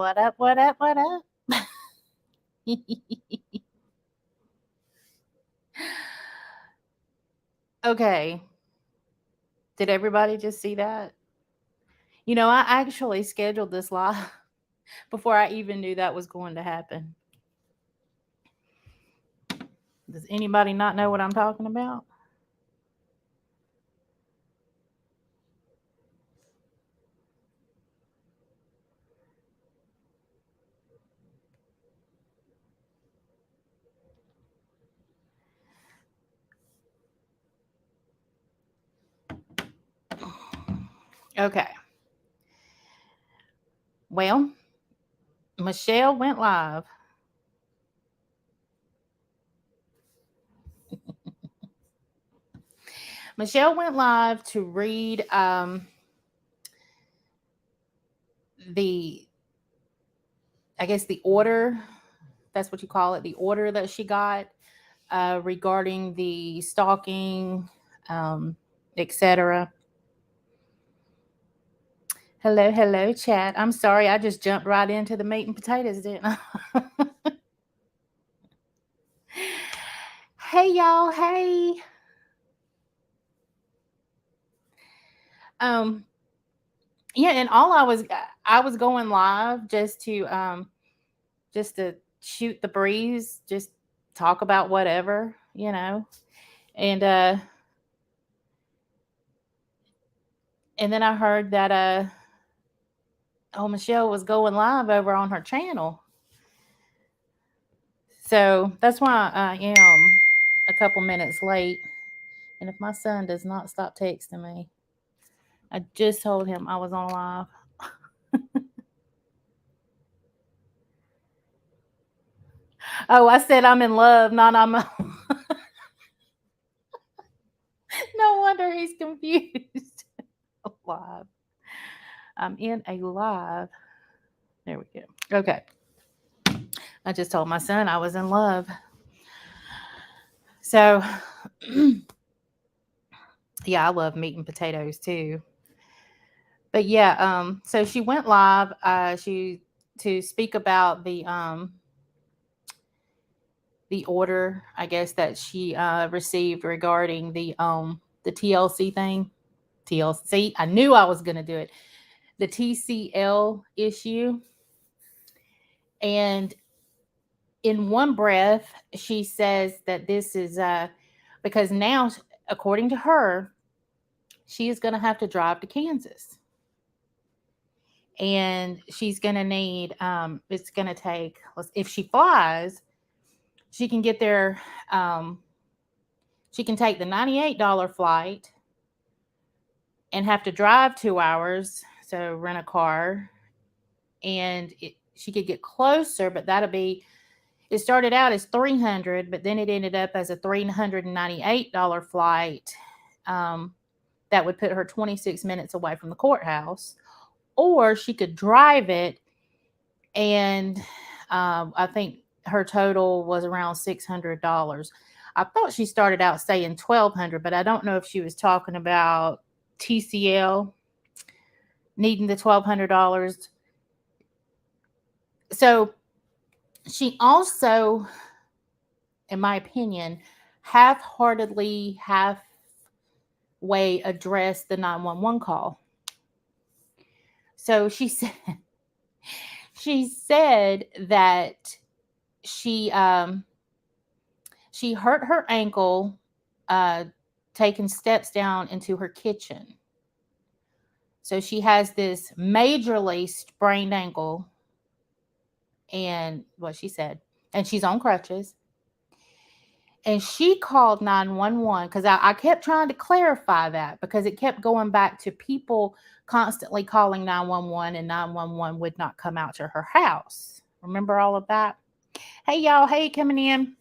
What up, what up, what up? Okay. Did everybody just see that? I actually scheduled this live before I even knew that was going to happen. Does anybody not know what I'm talking about? Okay. Well, Michelle went live. Michelle went live to read the, I guess, the order. That's what you call it. The order that she got regarding the stalking, etc. Hello, hello, chat. I'm sorry, I just jumped right into the meat and potatoes, didn't I? Hey, y'all. Hey. Um, yeah, and I was going live just to shoot the breeze, just talk about whatever, And and then I heard that Michelle was going live over on her channel. So that's why I am a couple minutes late. And if my son does not stop texting me, I just told him I was on live. Oh, I said I'm in love, not I'm. No wonder he's confused. Live. I'm in a live. There we go. Okay. I just told my son I was in love. So, yeah, I love meat and potatoes too. But yeah, so she went live. She to speak about the order, I guess, that she received regarding the TLC thing. TLC. I knew I was going to do it. The TCL issue. And in one breath, she says that this is because now, according to her, she is going to have to drive to Kansas. And she's going to need, it's going to take, if she flies, she can get there. She can take the $98 flight and have to drive 2 hours. So rent a car. And she could get closer, but it started out as $300, but then it ended up as a $398 flight. That would put her 26 minutes away from the courthouse. Or she could drive it, and I think her total was around $600. I thought she started out saying $1,200, but I don't know if she was talking about TCL needing the $1,200. So she also, in my opinion, half-heartedly, halfway addressed the 911 call. So she said that she hurt her ankle taking steps down into her kitchen. So she has this majorly sprained ankle, and what she said, and she's on crutches. And she called 911 because I kept trying to clarify that, because it kept going back to people constantly calling 911, and 911 would not come out to her house. Remember all of that? Hey, y'all. Hey, coming in.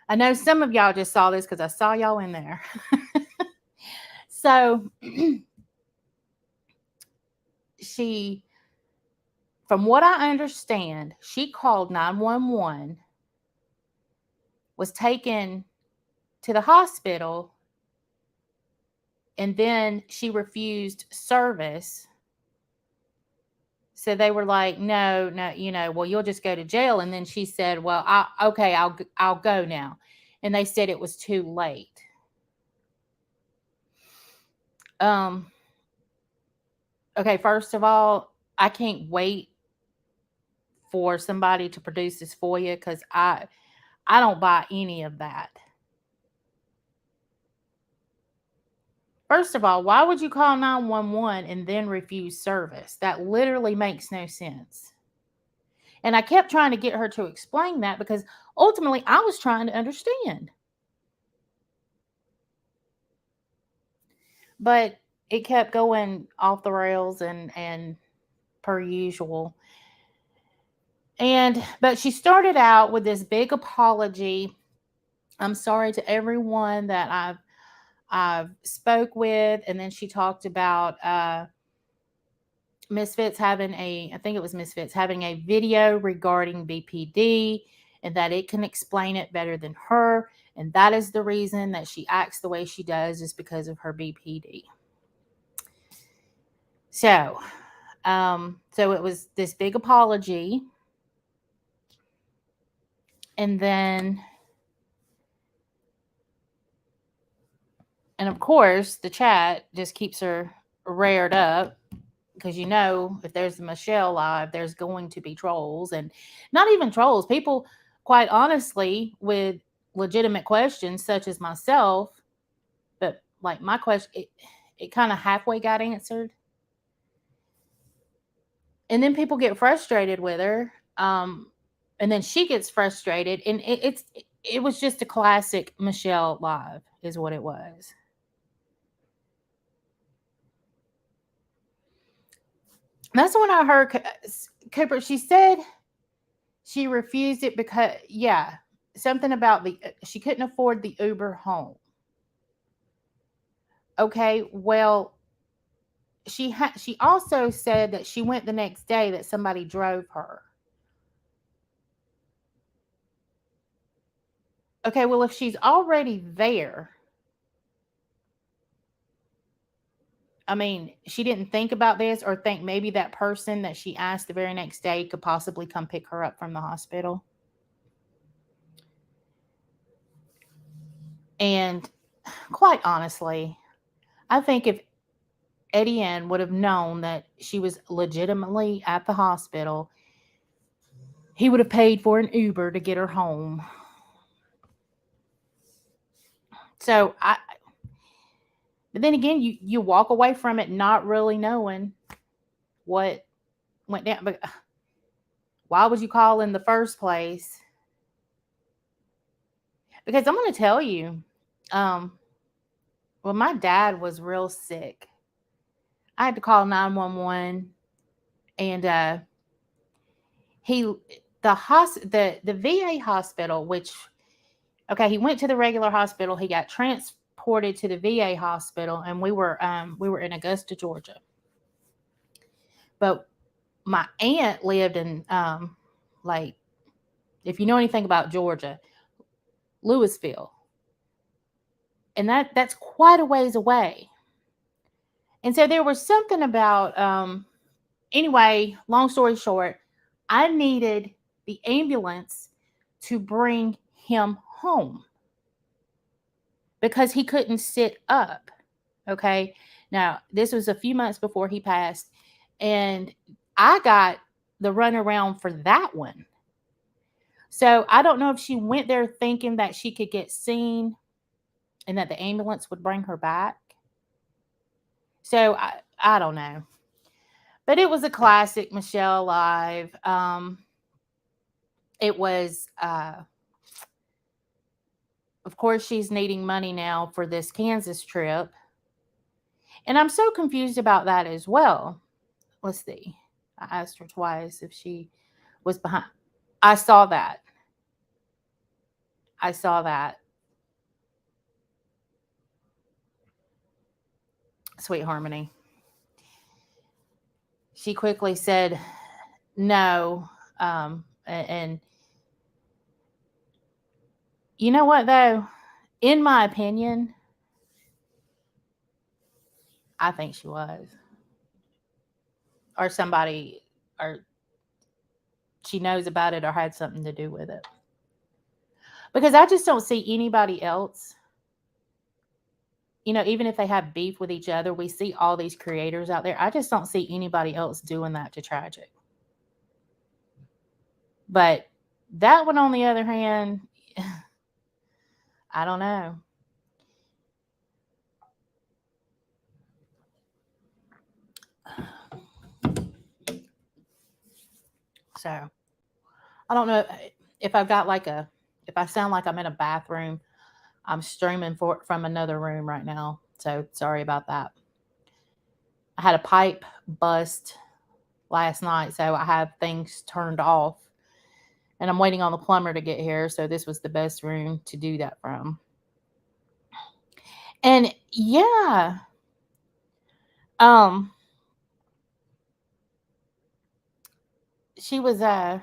I know some of y'all just saw this because I saw y'all in there. So she, from what I understand, she called 911, was taken to the hospital, and then she refused service. So they were like, no, no, well, you'll just go to jail. And then she said, well, okay, I'll go now. And they said it was too late. Okay, first of all, I can't wait for somebody to produce this for you, because I don't buy any of that. First of all, why would you call 911 and then refuse service? That literally makes no sense. And I kept trying to get her to explain that, because ultimately I was trying to understand. But it kept going off the rails, and per usual. But she started out with this big apology. I'm sorry to everyone that I've spoke with. And then she talked about Misfits having I think it was Misfits having a video regarding BPD, and that it can explain it better than her. And that is the reason that she acts the way she does, is because of her BPD. So it was this big apology. And then, and of course, the chat just keeps her reared up, because if there's a Michelle live, there's going to be trolls, and not even trolls, people, quite honestly, with legitimate questions such as myself. But like my question, it kind of halfway got answered. And then people get frustrated with her. And then she gets frustrated, and it was just a classic Michelle live, is what it was. That's when I heard Cooper. She said she refused it because, something about she couldn't afford the Uber home. Okay, well, she also said that she went the next day, that somebody drove her. Okay, well, if she's already there, I mean, she didn't think about this, or think maybe that person that she asked the very next day could possibly come pick her up from the hospital. And quite honestly, I think if Etienne would have known that she was legitimately at the hospital, he would have paid for an Uber to get her home. So but then again, you walk away from it not really knowing what went down. But why would you call in the first place? Because I'm going to tell you, when my dad was real sick, I had to call 911, and the VA hospital, which, okay, he went to the regular hospital, he got transported to the VA hospital, and we were in Augusta, Georgia. But my aunt lived in like, if you know anything about Georgia, Louisville, and that's quite a ways away. And so there was something about anyway, long story short, I needed the ambulance to bring him home, because he couldn't sit up. Okay. Now, this was a few months before he passed, and I got the runaround for that one. So I don't know if she went there thinking that she could get seen and that the ambulance would bring her back. So I don't know. But it was a classic Michelle live. It was, of course, she's needing money now for this Kansas trip. And I'm so confused about that as well. Let's see. I asked her twice if she was behind. I saw that. Sweet Harmony. She quickly said no. And you know what, though? In my opinion, I think she was. Or somebody or she knows about it or had something to do with it. Because I just don't see anybody else, even if they have beef with each other, we see all these creators out there. I just don't see anybody else doing that to Tragic. But that one, on the other hand, I don't know. So I don't know if I've got if I sound like I'm in a bathroom. I'm streaming from another room right now. So sorry about that. I had a pipe bust last night, so I have things turned off. And I'm waiting on the plumber to get here, so this was the best room to do that from. And yeah, she was I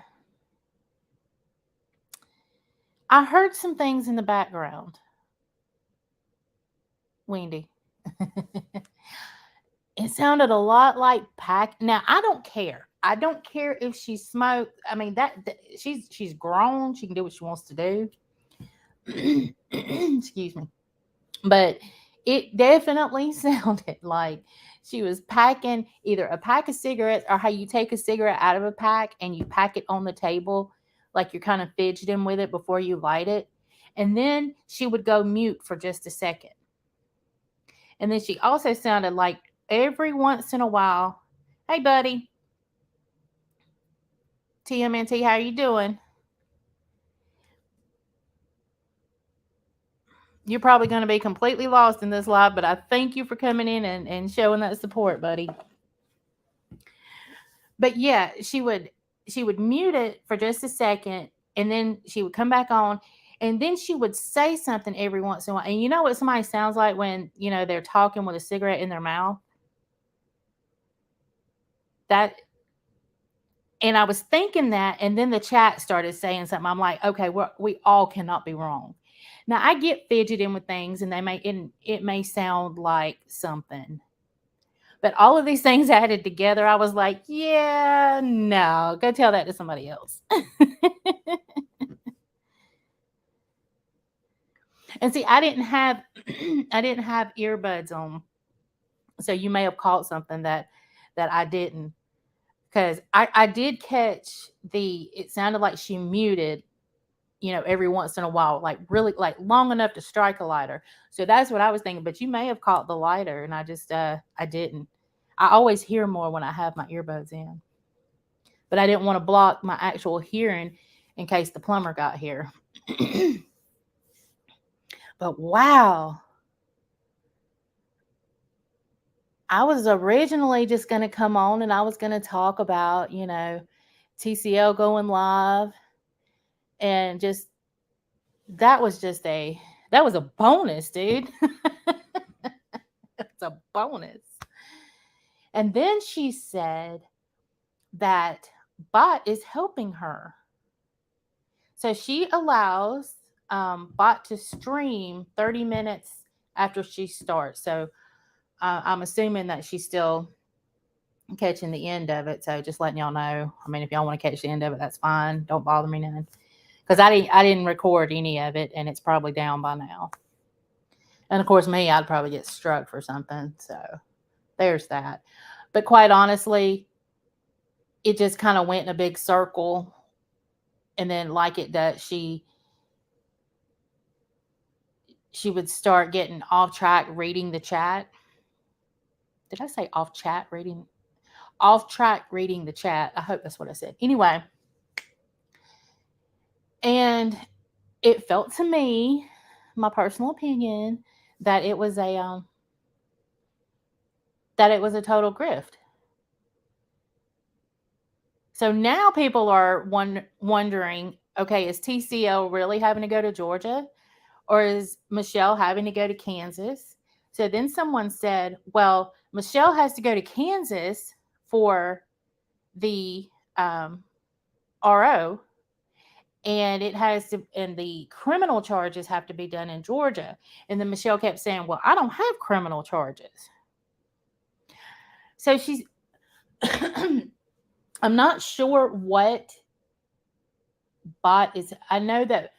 heard some things in the background. Wendy. It sounded a lot like pack. Now I don't care. I don't care if she smoked. I mean that she's grown. She can do what she wants to do. Excuse me. But it definitely sounded like she was packing either a pack of cigarettes, or how you take a cigarette out of a pack and you pack it on the table, like you're kind of fidgeting with it before you light it. And then she would go mute for just a second. And then she also sounded like every once in a while, "Hey, buddy, TMNT, how you doing? You're probably going to be completely lost in this live, but I thank you for coming in and showing that support, buddy." But yeah, she would mute it for just a second, and then she would come back on, and then she would say something every once in a while. And you know what somebody sounds like when they're talking with a cigarette in their mouth? That. And I was thinking that, and then the chat started saying something. I'm like, okay, we all cannot be wrong. Now I get fidgeting with things, and it may sound like something, but all of these things added together, I was like, yeah, no, go tell that to somebody else. And see, I didn't have earbuds on, so you may have caught something that I didn't, because I did catch it sounded like she muted, every once in a while, like really like long enough to strike a lighter. So that's what I was thinking. But you may have caught the lighter, and I just I didn't. I always hear more when I have my earbuds in, but I didn't want to block my actual hearing in case the plumber got here. But wow, I was originally just going to come on and I was going to talk about, TCL going live, and just that was a bonus, dude. It's a bonus. And then she said that Bot is helping her. So she allows Bot to stream 30 minutes after she starts. So I'm assuming that she's still catching the end of it. So just letting y'all know. I mean, if y'all want to catch the end of it, that's fine. Don't bother me none. Because I didn't record any of it, and it's probably down by now. And of course, me, I'd probably get struck for something. So there's that. But quite honestly, it just kind of went in a big circle. And then, like it does, she would start getting off track reading the chat. Did I say off track reading the chat? I hope that's what I said. Anyway, and it felt to me, my personal opinion, that it was a total grift. So now people are wondering, okay, is TCL really having to go to Georgia, or is Michelle having to go to Kansas? So then someone said, well, Michelle has to go to Kansas for the RO, and the criminal charges have to be done in Georgia. And then Michelle kept saying, well, I don't have criminal charges. So she's I'm not sure what Bot is. I know that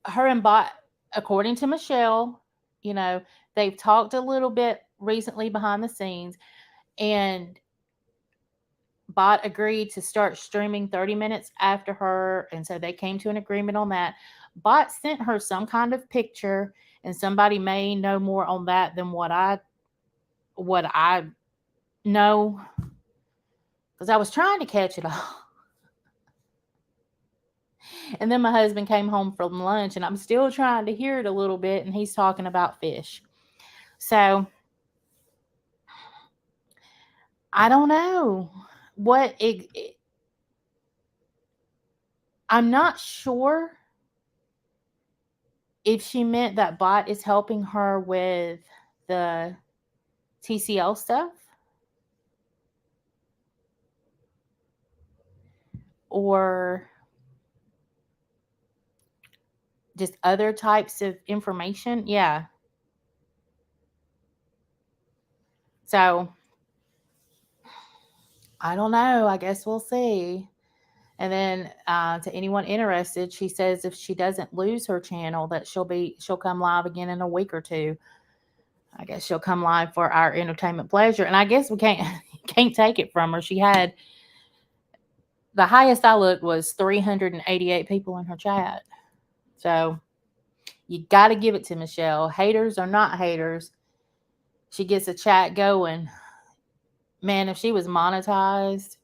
her and Bot, according to Michelle, you know, they've talked a little bit recently behind the scenes, and Bot agreed to start streaming 30 minutes after her, and so they came to an agreement on that. Bot sent her some kind of picture, and somebody may know more on that than what I know, because I was trying to catch it all. And then my husband came home from lunch, and I'm still trying to hear it a little bit, and he's talking about fish. So I don't know what I'm not sure if she meant that Bot is helping her with the TCL stuff, or just other types of information. Yeah. So I don't know. I guess we'll see. And then to anyone interested, she says if she doesn't lose her channel, that she'll come live again in a week or two. I guess she'll come live for our entertainment pleasure. And I guess we can't take it from her. She had the highest I looked was 388 people in her chat. So you got to give it to Michelle. Haters or not haters, she gets a chat going. Man, if she was monetized,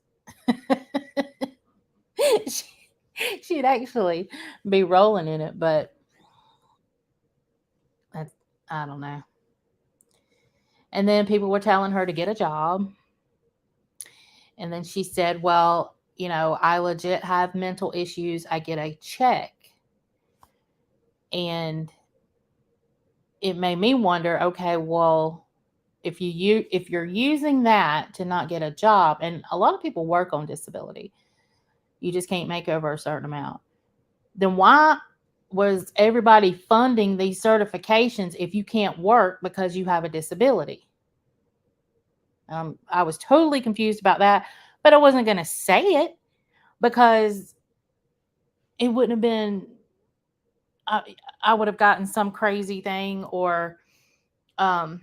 she'd actually be rolling in it. But I don't know. And then people were telling her to get a job. And then she said, well, I legit have mental issues. I get a check. And it made me wonder, okay, well, if you're using that to not get a job, and a lot of people work on disability, you just can't make over a certain amount, then why was everybody funding these certifications if you can't work because you have a disability? I was totally confused about that, but I wasn't going to say it because it wouldn't have been, I would have gotten some crazy thing, or in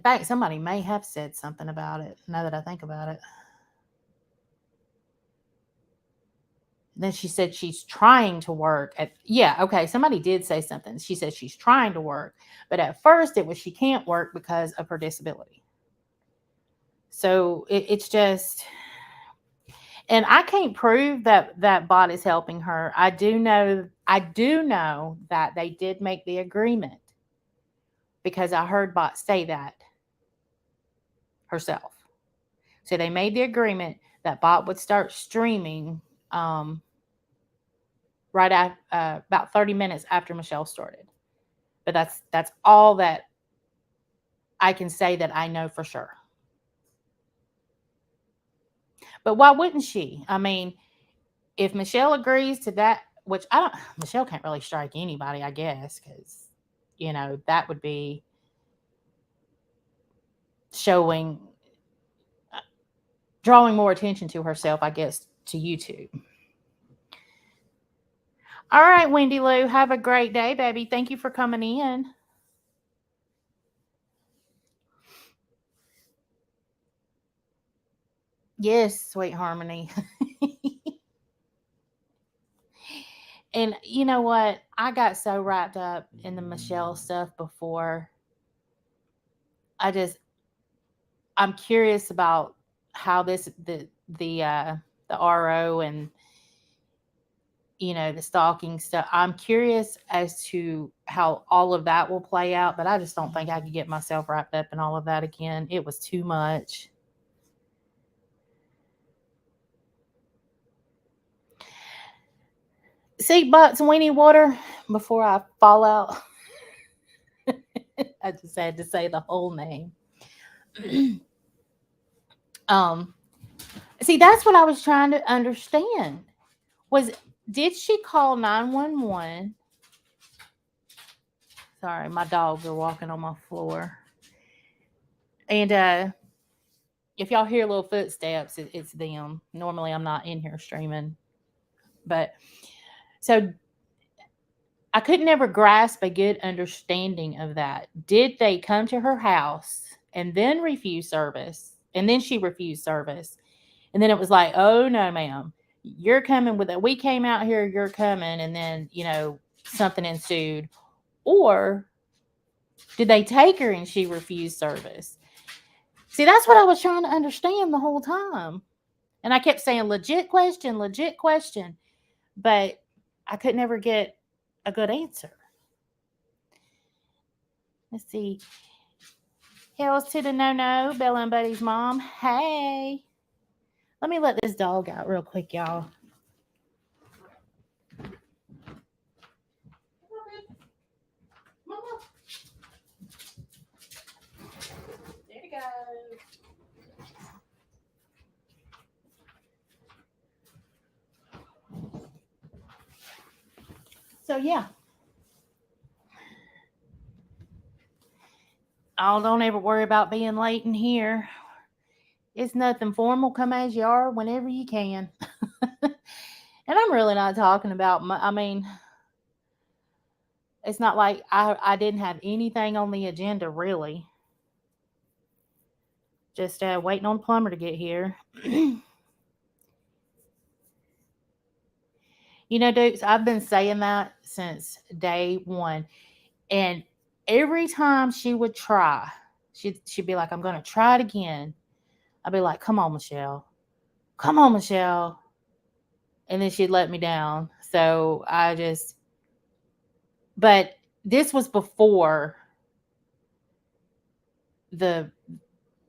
fact, somebody may have said something about it, now that I think about it. Then she said she's trying to work somebody did say something. She said she's trying to work, but at first it was she can't work because of her disability. So it's just, and I can't prove that Bot is helping her. I do know that they did make the agreement, because I heard Bot say that herself. So they made the agreement that Bot would start streaming right at about 30 minutes after Michelle started. But that's all that I can say that I know for sure. But why wouldn't she? I mean, if Michelle agrees to that, which Michelle can't really strike anybody, I guess, because that would be drawing more attention to herself, I guess, to YouTube. All right, Wendy Lou, have a great day, baby. Thank you for coming in. Yes, sweet Harmony. And you know what? I got so wrapped up in the Michelle stuff before. I'm curious about how the RO and the stalking stuff. I'm curious as to how all of that will play out, but I just don't think I could get myself wrapped up in all of that again. It was too much. See, butts, weenie water before I fall out. I just had to say the whole name. See, that's what I was trying to understand. Did she call 911? Sorry, my dogs are walking on my floor. And if y'all hear little footsteps, it's them. Normally, I'm not in here streaming, but so I could never grasp a good understanding of that. Did they come to her house and then refuse service, and then she refused service, and then it was like, oh no, ma'am, you're coming with it. We came out here, you're coming, and then something ensued, or did they take her and she refused service? See, that's what I was trying to understand the whole time. And I kept saying legit question, but I could never get a good answer. Let's see. Hells to the no, Bella and Buddy's mom. Hey. Let me let this dog out real quick, y'all. There we go. So yeah. Oh, don't ever worry about being late in here. It's nothing formal. Come as you are whenever you can. And I'm really not talking about it's not like I didn't have anything on the agenda, really. Just waiting on the plumber to get here. Dukes, I've been saying that since day one. And every time she would try, she'd be like, I'm going to try it again. I'd be like, come on, Michelle. Come on, Michelle. And then she'd let me down. So but this was before the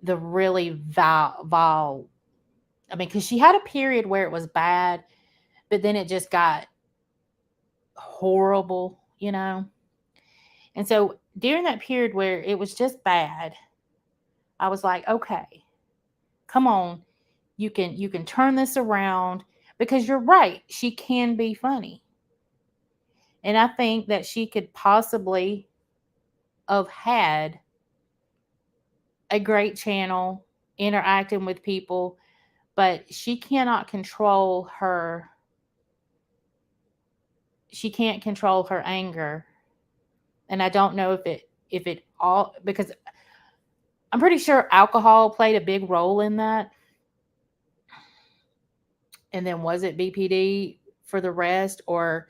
really vile. Because she had a period where it was bad, but then it just got horrible, And so during that period where it was just bad, I was like, okay, come on, you can turn this around, because you're right, she can be funny. And I think that she could possibly have had a great channel interacting with people, but she cannot control her. She can't control her anger. And I don't know if it all, because I'm pretty sure alcohol played a big role in that. And then was it BPD for the rest? Or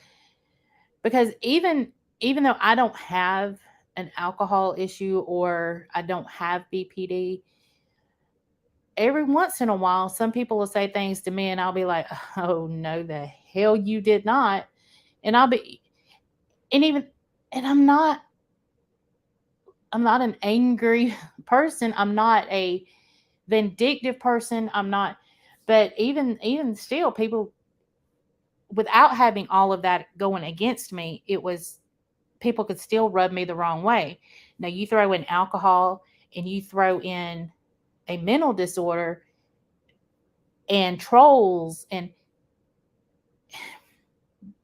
because even though I don't have an alcohol issue or I don't have BPD, every once in a while some people will say things to me and I'll be like, oh no, the hell you did not. And I'm not an angry person. I'm not a vindictive person. I'm not, but even still, people, without having all of that going against me, people could still rub me the wrong way. Now you throw in alcohol and you throw in a mental disorder and trolls,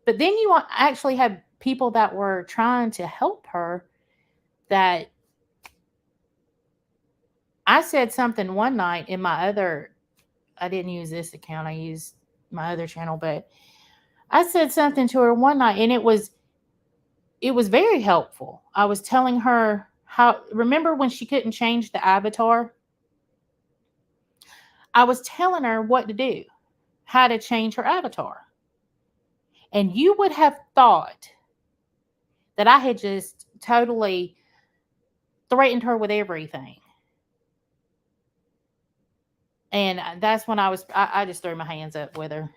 but then you actually have people that were trying to help her. That I said something one night in my other, I didn't use this account, I used my other channel, but I said something to her one night and it was very helpful. I was telling her remember when she couldn't change the avatar? I was telling her what to do, how to change her avatar. And you would have thought that I had just totally threatened her with everything. And that's when I just threw my hands up with her,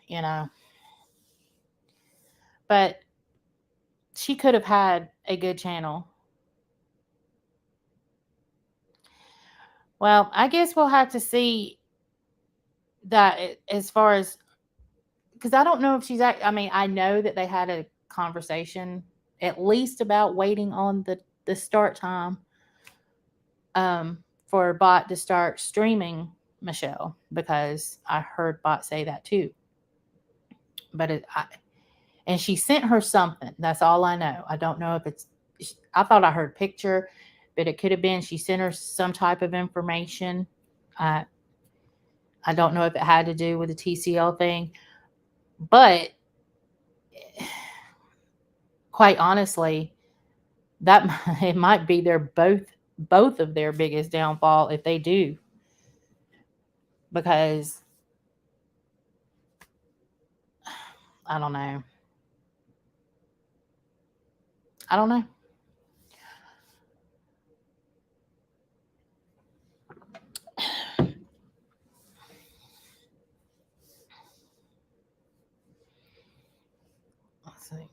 But she could have had a good channel. Well, I guess we'll have to see that as far as, because I don't know if she's, I know that they had a conversation at least about waiting on the start time for Bot to start streaming Michelle, because I heard Bot say that too. But and she sent her something. That's all I know. I don't know if it's, I thought I heard picture, but it could have been she sent her some type of information. I don't know if it had to do with the TCL thing, but quite honestly, that it might be their both of their biggest downfall if they do, because I don't know. I don't know. Let's see.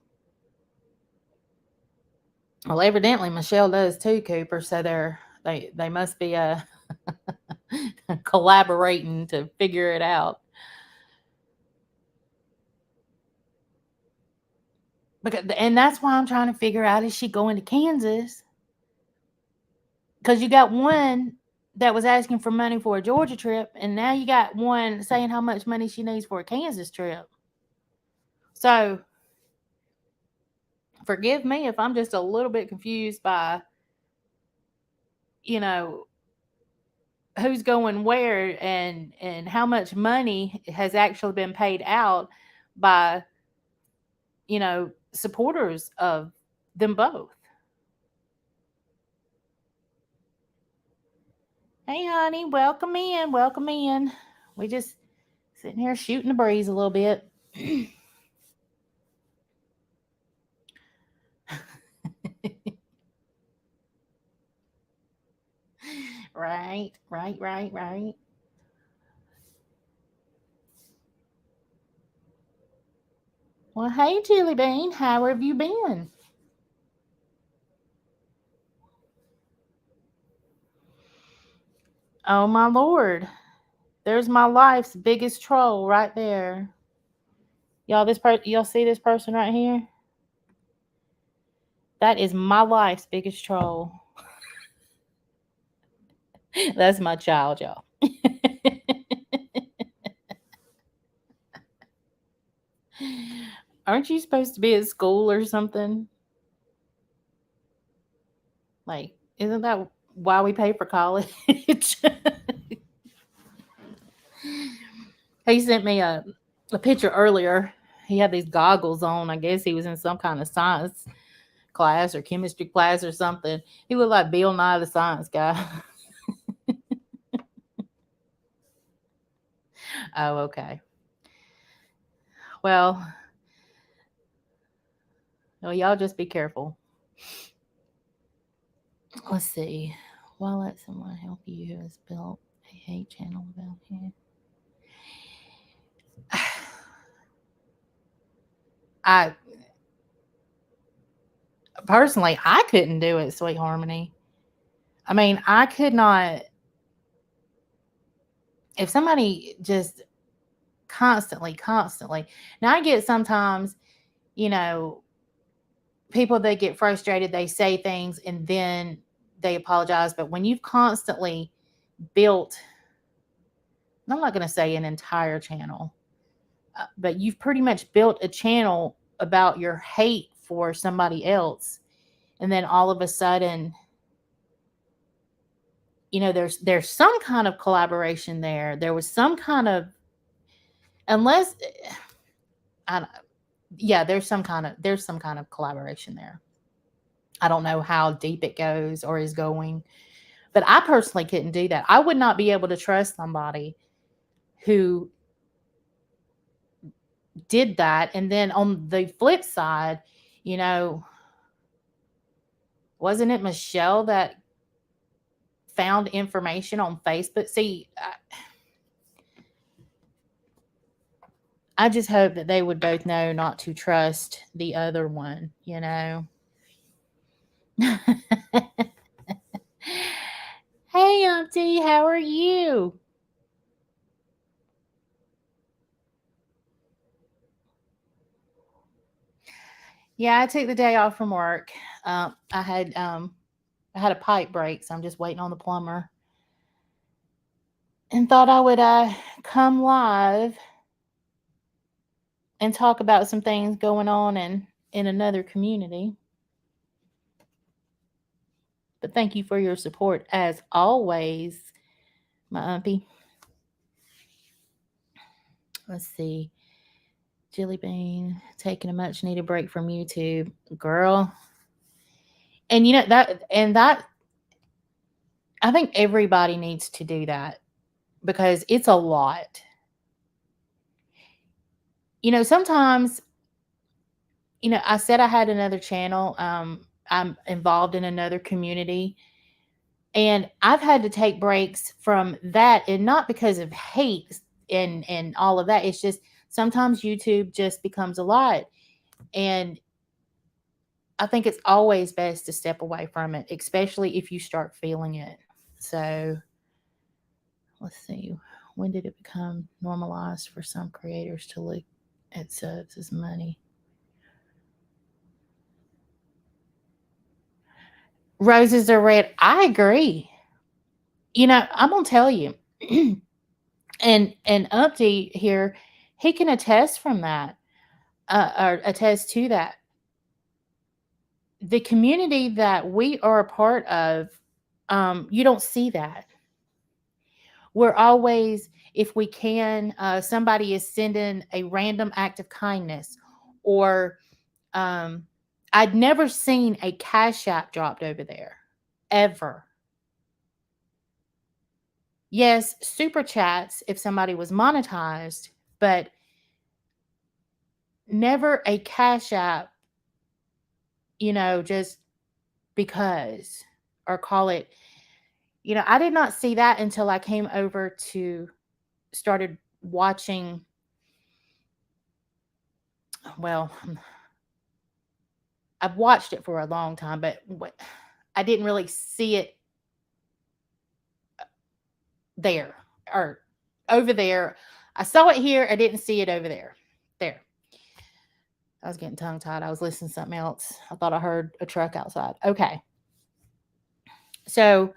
Well, evidently Michelle does too, Cooper. So they must be collaborating to figure it out. And that's why I'm trying to figure out, is she going to Kansas? Because you got one that was asking for money for a Georgia trip, and now you got one saying how much money she needs for a Kansas trip. So forgive me if I'm just a little bit confused by, you know, who's going where and how much money has actually been paid out by, supporters of them both. Hey honey, welcome in, welcome in. We just sitting here shooting the breeze a little bit. Right, right, right, right. Well, hey, Chili Bean, how have you been? Oh, my Lord. There's my life's biggest troll right there. Y'all see this person right here? That is my life's biggest troll. That's my child, y'all. Aren't you supposed to be at school or something? Like, isn't that why we pay for college? He sent me a picture earlier. He had these goggles on. I guess he was in some kind of science class or chemistry class or something. He looked like Bill Nye the Science Guy. Oh, okay. Well, y'all just be careful. Let's see. Why let someone help you who has built a hate channel about you? I personally, I couldn't do it, Sweet Harmony. I mean, I could not. If somebody just constantly. Now, I get sometimes, you know, people that get frustrated, they say things and then they apologize. But when you've constantly built, I'm not going to say an entire channel, but you've pretty much built a channel about your hate for somebody else, and then all of a sudden, there's some kind of collaboration there. There was some kind of, unless I don't, yeah, there's some kind of collaboration there. I don't know how deep it goes or is going, but I personally couldn't do that. I would not be able to trust somebody who did that. And then on the flip side, you know, wasn't it Michelle that found information on Facebook? See, I just hope that they would both know not to trust the other one, Hey, Auntie, how are you? Yeah, I took the day off from work. I had a pipe break, so I'm just waiting on the plumber, and thought I would come live and talk about some things going on in another community. But thank you for your support as always, my auntie. Let's see. Jelly Bean taking a much needed break from YouTube, girl. And that I think everybody needs to do that because it's a lot. Sometimes, I said I had another channel. I'm involved in another community, and I've had to take breaks from that, and not because of hate and all of that. It's just sometimes YouTube just becomes a lot, and I think it's always best to step away from it, especially if you start feeling it. So let's see. When did it become normalized for some creators to look at subs as money? Roses are red. I agree. I'm gonna tell you, and Upty here, he can attest from that, or attest to that. The community that we are a part of, you don't see that. We're always, if we can, somebody is sending a random act of kindness, or um, I'd never seen a cash app dropped over there, ever. Yes, super chats if somebody was monetized, but never a cash app, just because, or call it, I did not see that until I came over to started watching. Well, I've watched it for a long time, but I didn't really see it there or over there. I saw it here. I didn't see it over there. There. I was getting tongue tied. I was listening to something else. I thought I heard a truck outside. Okay. So,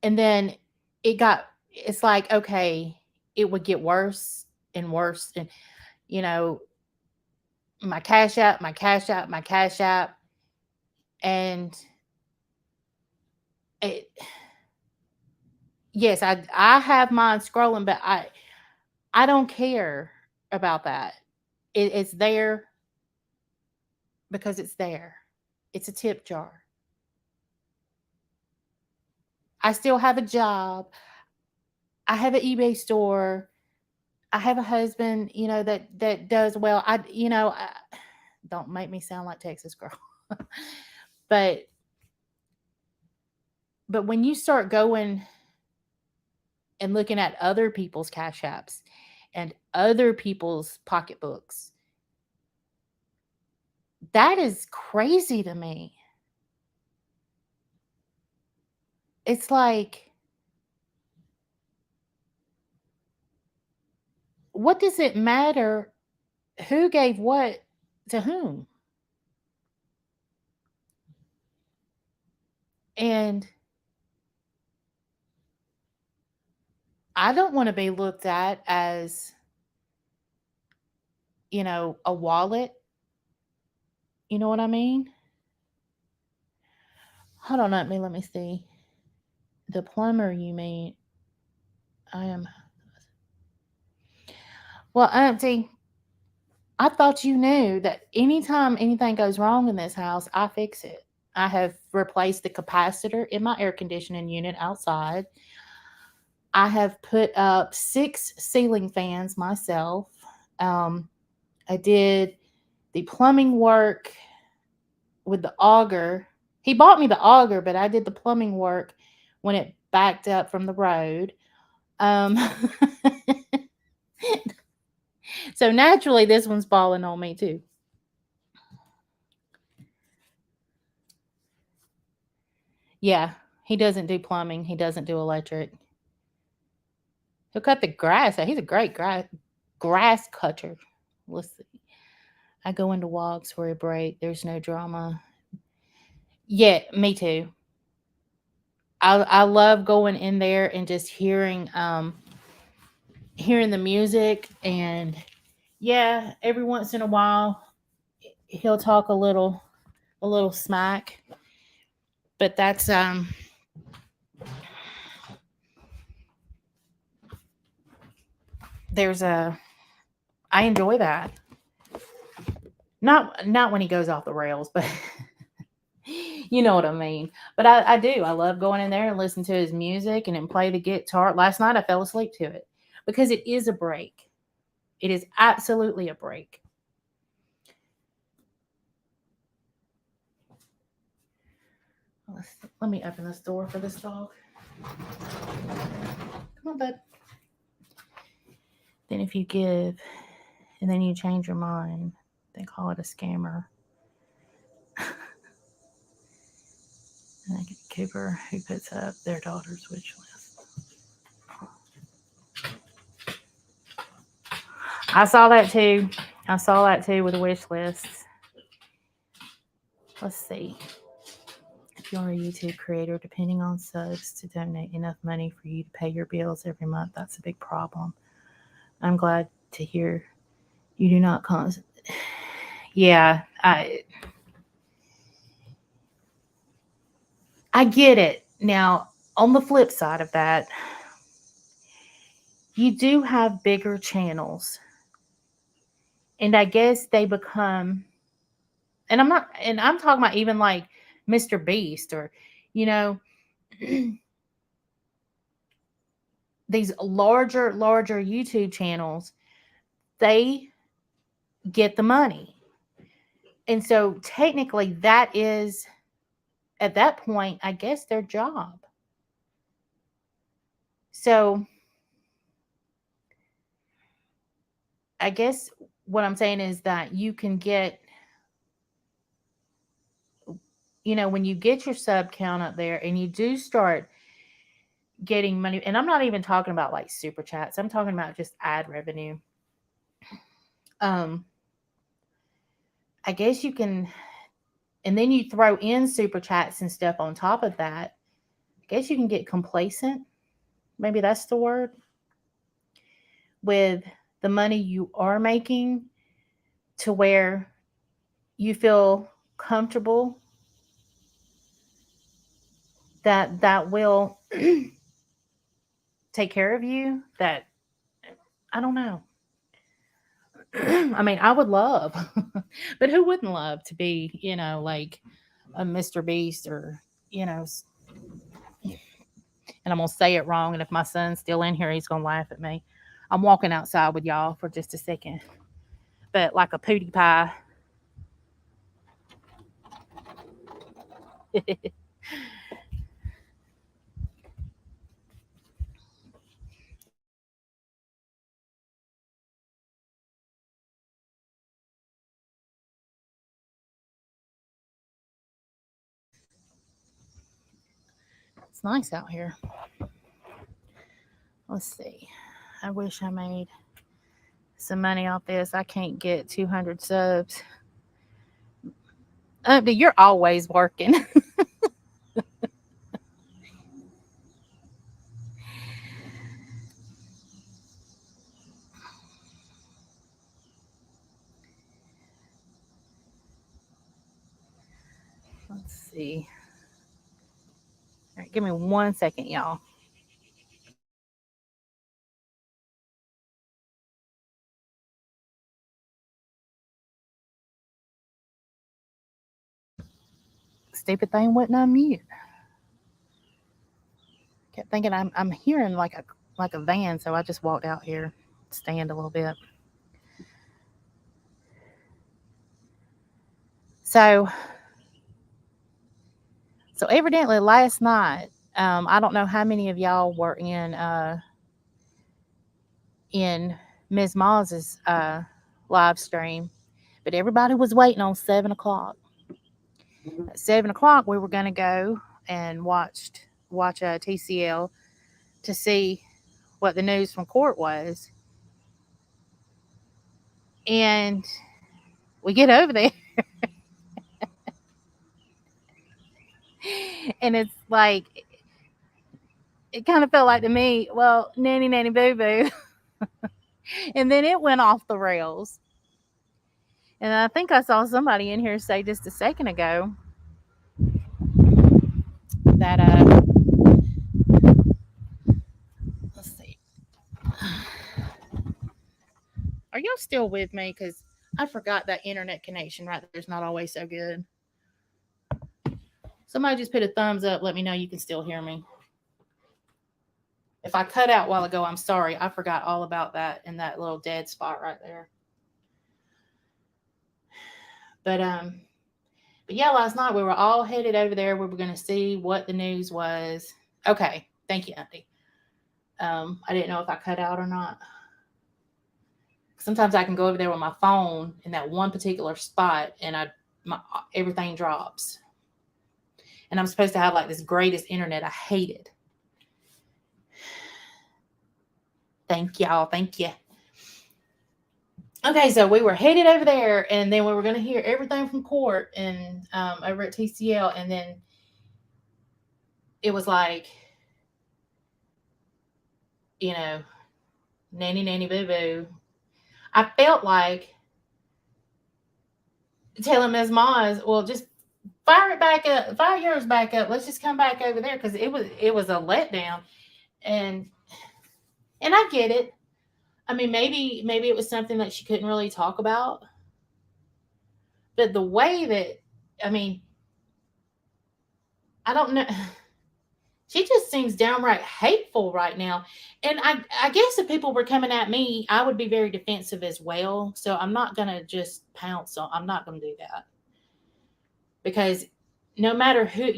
and then it's like, okay, it would get worse and worse. And, you know, my cash app, my cash app, my cash app. And it, yes, I have mine scrolling, but I don't care about that. It's there because it's there. It's a tip jar. I still have a job. I have an eBay store. I have a husband, that does well. Don't make me sound like Texas girl. but but when you start going and looking at other people's cash apps and other people's pocketbooks, that is crazy to me. It's like, what does it matter who gave what to whom? And I don't want to be looked at as, a wallet. You know what I mean? Hold on, let me see. The plumber, you mean? I am. Well, Auntie, I thought you knew that anytime anything goes wrong in this house, I fix it. I have replaced the capacitor in my air conditioning unit outside. I have put up 6 ceiling fans myself. I did the plumbing work with the auger. He bought me the auger, but I did the plumbing work when it backed up from the road. Um, so naturally, this one's falling on me too. Yeah, he doesn't do plumbing. He doesn't do electric. He'll cut the grass. He's a great grass cutter. Let's see. I go into walks for a break. There's no drama. Yeah, me too. I love going in there and just hearing the music, and yeah, every once in a while he'll talk a little smack, but there's a I enjoy that. Not when he goes off the rails, but you know what I mean. But I do. I love going in there and listen to his music and then play the guitar. Last night I fell asleep to it because it is a break. It is absolutely a break. Let me open this door for this dog. Come on, bud. Then if you give and then you change your mind, they call it a scammer. And I get Cooper who puts up their daughter's wish list. I saw that too. With the wish lists. Let's see. If you're a YouTube creator, depending on subs to donate enough money for you to pay your bills every month, that's a big problem. I'm glad to hear you do not cause. Yeah, I get it. Now, on the flip side of that, you do have bigger channels. And I guess they become, and I'm talking about even like Mr. Beast or, you know, these larger YouTube channels, they get the money. And so technically that is, at that point, I guess their job. So I guess what I'm saying is that you can get, when you get your sub count up there and you do start getting money, and I'm not even talking about like super chats, I'm talking about just ad revenue. I guess you can, and then you throw in super chats and stuff on top of that. I guess you can get complacent. Maybe that's the word. With the money you are making, to where you feel comfortable that will take care of you. That, I don't know. I mean, I would love, but who wouldn't love to be, like a Mr. Beast or, and I'm going to say it wrong. And if my son's still in here, he's going to laugh at me. I'm walking outside with y'all for just a second. But like a pootie pie. It's nice out here. Let's see. I wish I made some money off this. I can't get 200 subs. But you're always working. Let's see. All right, give me 1 second, y'all. Stupid thing wouldn't unmute. Kept thinking I'm hearing like a van, so I just walked out here, stand a little bit. So evidently last night, I don't know how many of y'all were in Ms. Maz's live stream, but everybody was waiting on 7:00. At 7:00, we were going to go and watch TCL to see what the news from court was. And we get over there, and it's like, it kind of felt like to me, well, nanny boo boo. And then it went off the rails. And I think I saw somebody in here say just a second ago that let's see. still with me? Because I forgot that internet connection right there is not always so good. Somebody just put a thumbs up. Let me know you can still hear me. If I cut out a while ago, I'm sorry. I forgot all about that in that little dead spot right there. But yeah, last night we were all headed over there. We were going to see what the news was. Okay, thank you, Auntie. I didn't know if I cut out or not. Sometimes I can go over there with my phone in that one particular spot, and everything drops. And I'm supposed to have like this greatest internet. I hate it. Thank y'all. Thank you. Okay, so we were headed over there, and then we were going to hear everything from court and over at TCL, and then it was like, you know, nanny boo boo. I felt like telling Ms. Moz, well, just fire it back up, fire yours back up. Let's just come back over there, because it was a letdown, and I get it. I mean, maybe it was something that she couldn't really talk about, but the way that, I mean, I don't know. She just seems downright hateful right now. And I guess if people were coming at me, I would be very defensive as well. So I'm not going to just pounce on. I'm not going to do that. Because no matter who,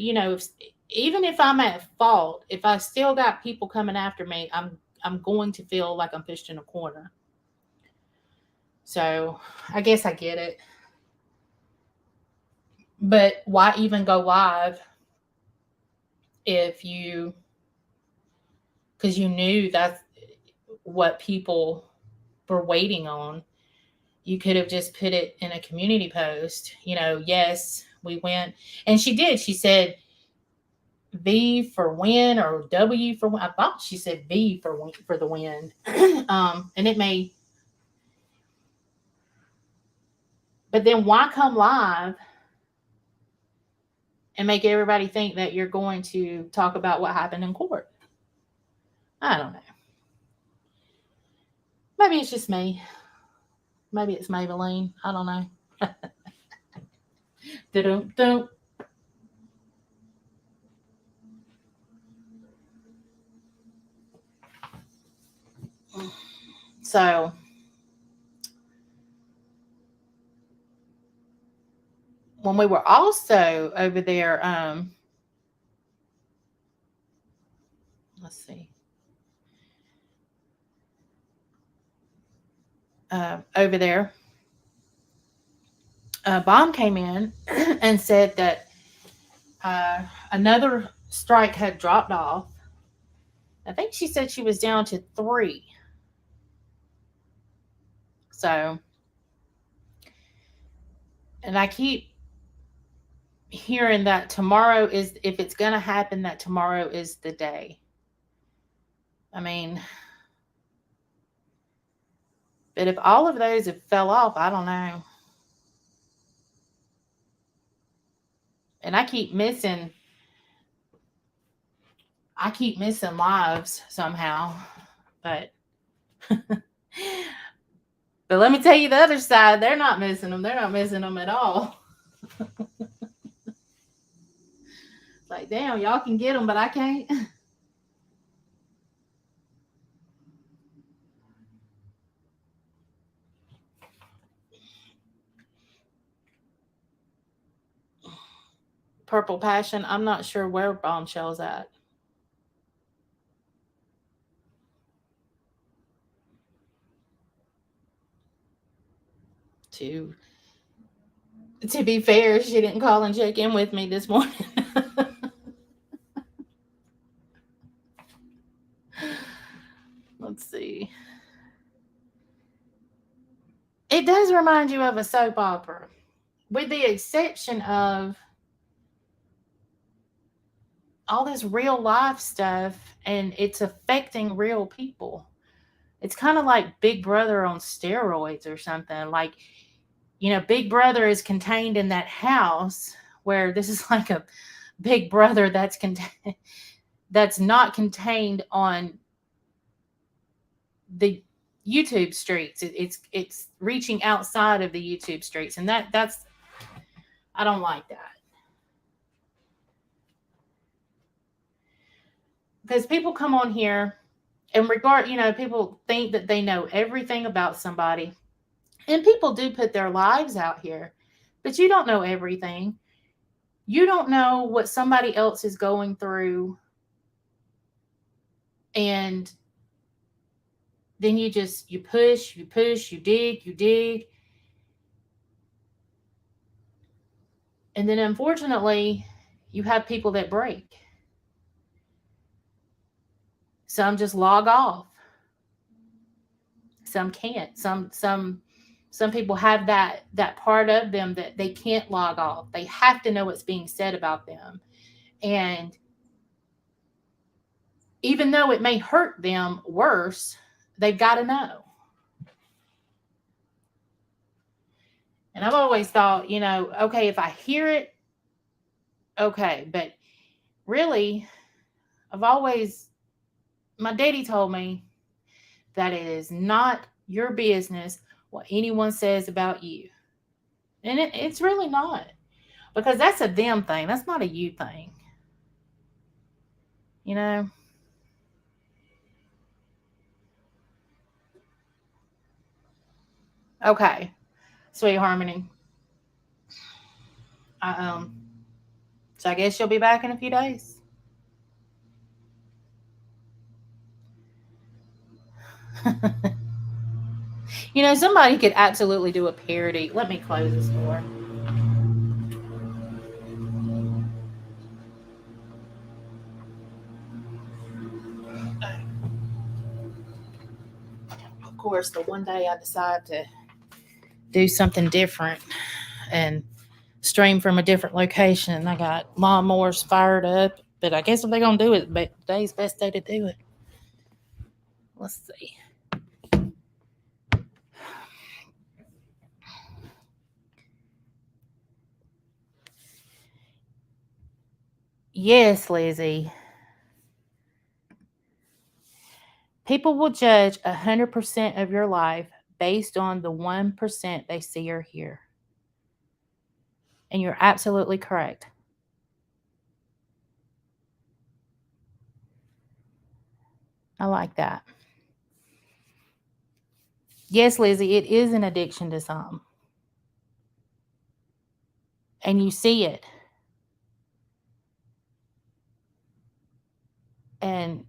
even if I'm at fault, if I still got people coming after me, I'm going to feel like I'm pushed in a corner. So I guess I get it. But why even go live because you knew that's what people were waiting on? You could have just put it in a community post, yes, we went. And she did. She said V for win, or W for win. I thought she said V for the win. And it may. But then why come live and make everybody think that you're going to talk about what happened in court? I don't know. Maybe it's just me. Maybe it's Maybelline. I don't know. Da-dum-dum. So when we were also over there, let's see. Over there, Bomb came in and said that another strike had dropped off. I think she said she was down to 3. So, and I keep hearing that tomorrow is, if it's going to happen, that tomorrow is the day. I mean, but if all of those have fell off, I don't know. And I keep missing lives somehow. But but let me tell you the other side. They're not missing them. They're not missing them at all. Like, damn, y'all can get them, but I can't. Purple Passion. I'm not sure where Bombshell's at. To be fair, she didn't call and check in with me this morning. Let's see. It does remind you of a soap opera, with the exception of all this real life stuff, and it's affecting real people. It's kind of like Big Brother on steroids or something. Like, Big Brother is contained in that house, where this is like a Big Brother that's not contained on the YouTube streets. It's reaching outside of the YouTube streets, and that's I don't like that because people come on here and people think that they know everything about somebody, and people do put their lives out here, but you don't know everything. You don't know what somebody else is going through, and then you push, you dig, and then unfortunately, you have people that break. Some just log off. Some can't. Some people have that part of them that they can't log off. They have to know what's being said about them. And even though it may hurt them worse, they've got to know. And I've always thought, okay, if I hear it, okay, but really, I've always my daddy told me that it is not your business what anyone says about you. And it's really not. Because that's a them thing. That's not a you thing. You know? Okay. Sweet Harmony. I, so I guess you'll be back in a few days. Somebody could absolutely do a parody. Let me close this door. Of course, the one day I decide to do something different and stream from a different location, I got lawnmowers fired up. But I guess if they're going to do it, but today's best day to do it. Let's see. Yes, Lizzie. People will judge 100% of your life based on the 1% they see or hear. And you're absolutely correct. I like that. Yes, Lizzie, it is an addiction to some. And you see it. And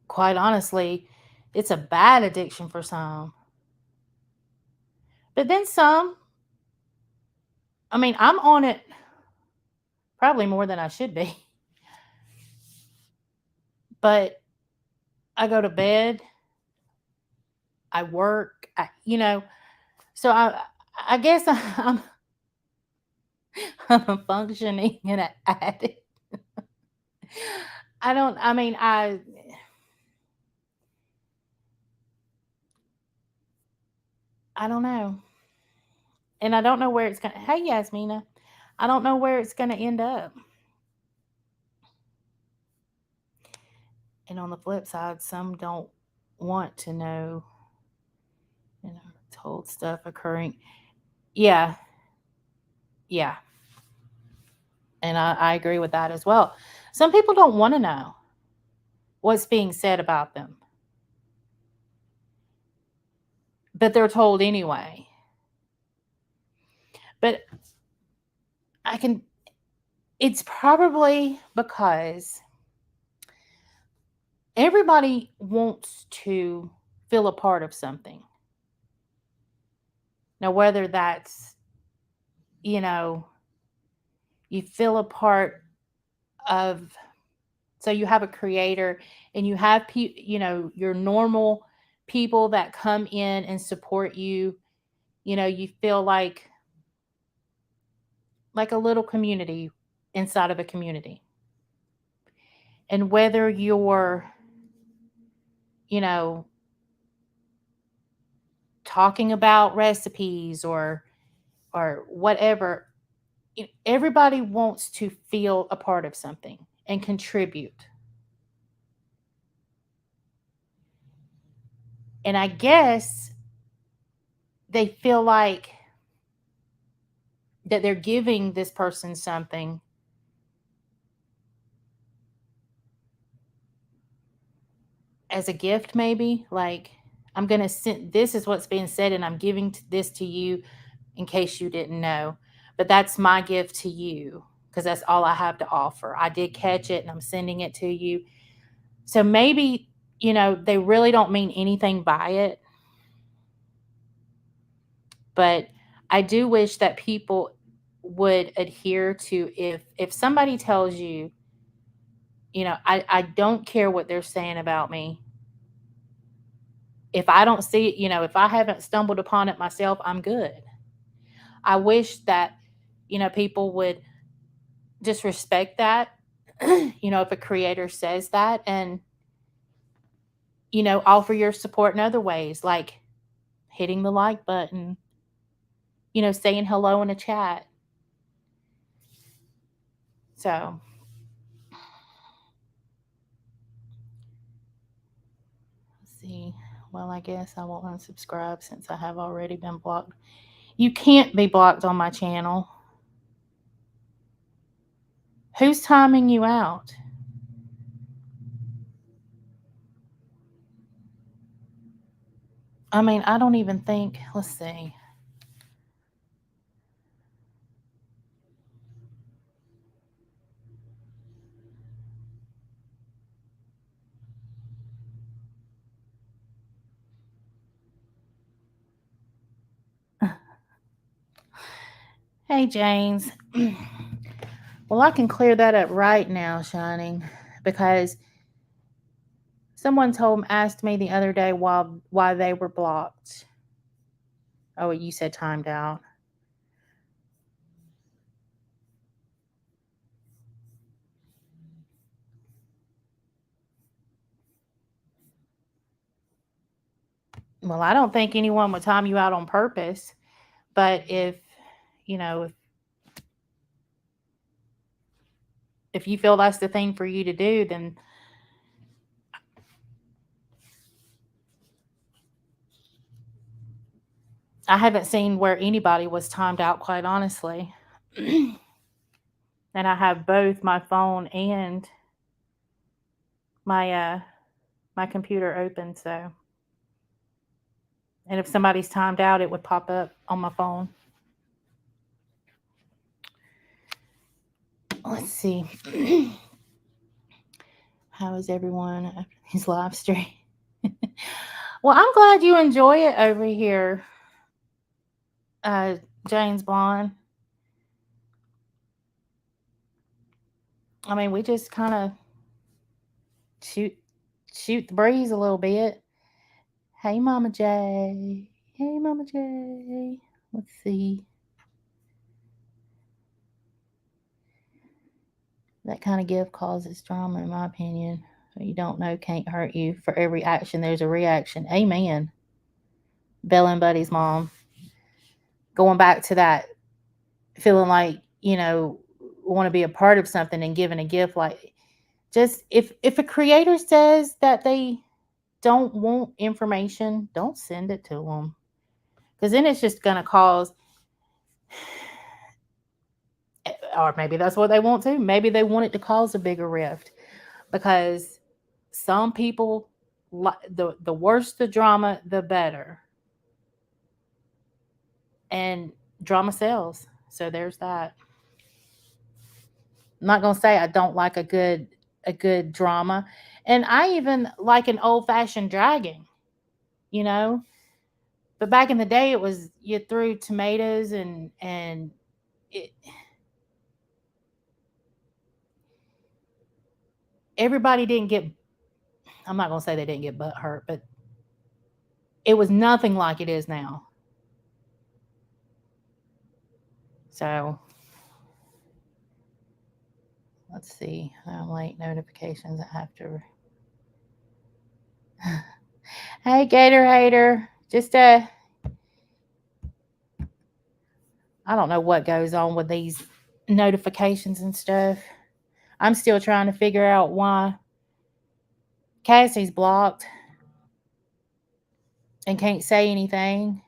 quite honestly, it's a bad addiction for some. But then some, I'm on it probably more than I should be. But I go to bed, I work, so I guess I'm a functioning and an addict. I don't, I mean, I don't know. And I don't know where it's going to, hey, Yasmina, I don't know where it's going to end up. And on the flip side, some don't want to know, told stuff occurring. Yeah. Yeah. And I agree with that as well. Some people don't want to know what's being said about them, but they're told anyway. But it's probably because everybody wants to feel a part of something. Now, whether that's, you know, you feel a part of, so you have a creator and you have, your normal people that come in and support you, you feel like a little community inside of a community. And whether you're, you know, talking about recipes or whatever, everybody wants to feel a part of something and contribute. And I guess they feel like that they're giving this person something as a gift, maybe. Like, I'm going to send, this is what's being said, and I'm giving this to you in case you didn't know. But that's my gift to you because that's all I have to offer. I did catch it and I'm sending it to you. So maybe, they really don't mean anything by it. But I do wish that people would adhere to, if somebody tells you, I don't care what they're saying about me. If I don't see it, if I haven't stumbled upon it myself, I'm good. I wish that, people would just respect that, if a creator says that, and, offer your support in other ways, like hitting the like button, saying hello in a chat. So, let's see. Well, I guess I won't unsubscribe since I have already been blocked. You can't be blocked on my channel. Who's timing you out? I mean, I don't even think, let's see. Hey, James. Well, I can clear that up right now, Shining, because someone asked me the other day why they were blocked. Oh, you said timed out. Well, I don't think anyone would time you out on purpose, but you know, if you feel that's the thing for you to do, then I haven't seen where anybody was timed out, quite honestly. And I have both my phone and my computer open, so, and if somebody's timed out, it would pop up on my phone. Let's see. How is everyone after these live stream? Well, I'm glad you enjoy it over here, James Blonde. I mean, we just kind of shoot the breeze a little bit. Hey, Mama J. Hey, Mama J. Let's see. That kind of gift causes drama, in my opinion. What you don't know can't hurt you. For every action, there's a reaction. Amen. Bella and Buddy's mom. Going back to that, feeling like, want to be a part of something and giving a gift, like, just if a creator says that they don't want information, don't send it to them, because then it's just going to cause, or maybe that's what they want to, maybe they want it to cause a bigger rift, because some people, the worse the drama, the better, and drama sells. So there's that. I'm not going to say I don't like a good drama, and I even like an old-fashioned dragging, but back in the day it was, you threw tomatoes and it, everybody didn't get, I'm not going to say they didn't get butt hurt, but it was nothing like it is now. So let's see. Late notifications. I have to. Hey, Gator Hater. Just I don't know what goes on with these notifications and stuff. I'm still trying to figure out why Cassie's blocked. and can't say anything.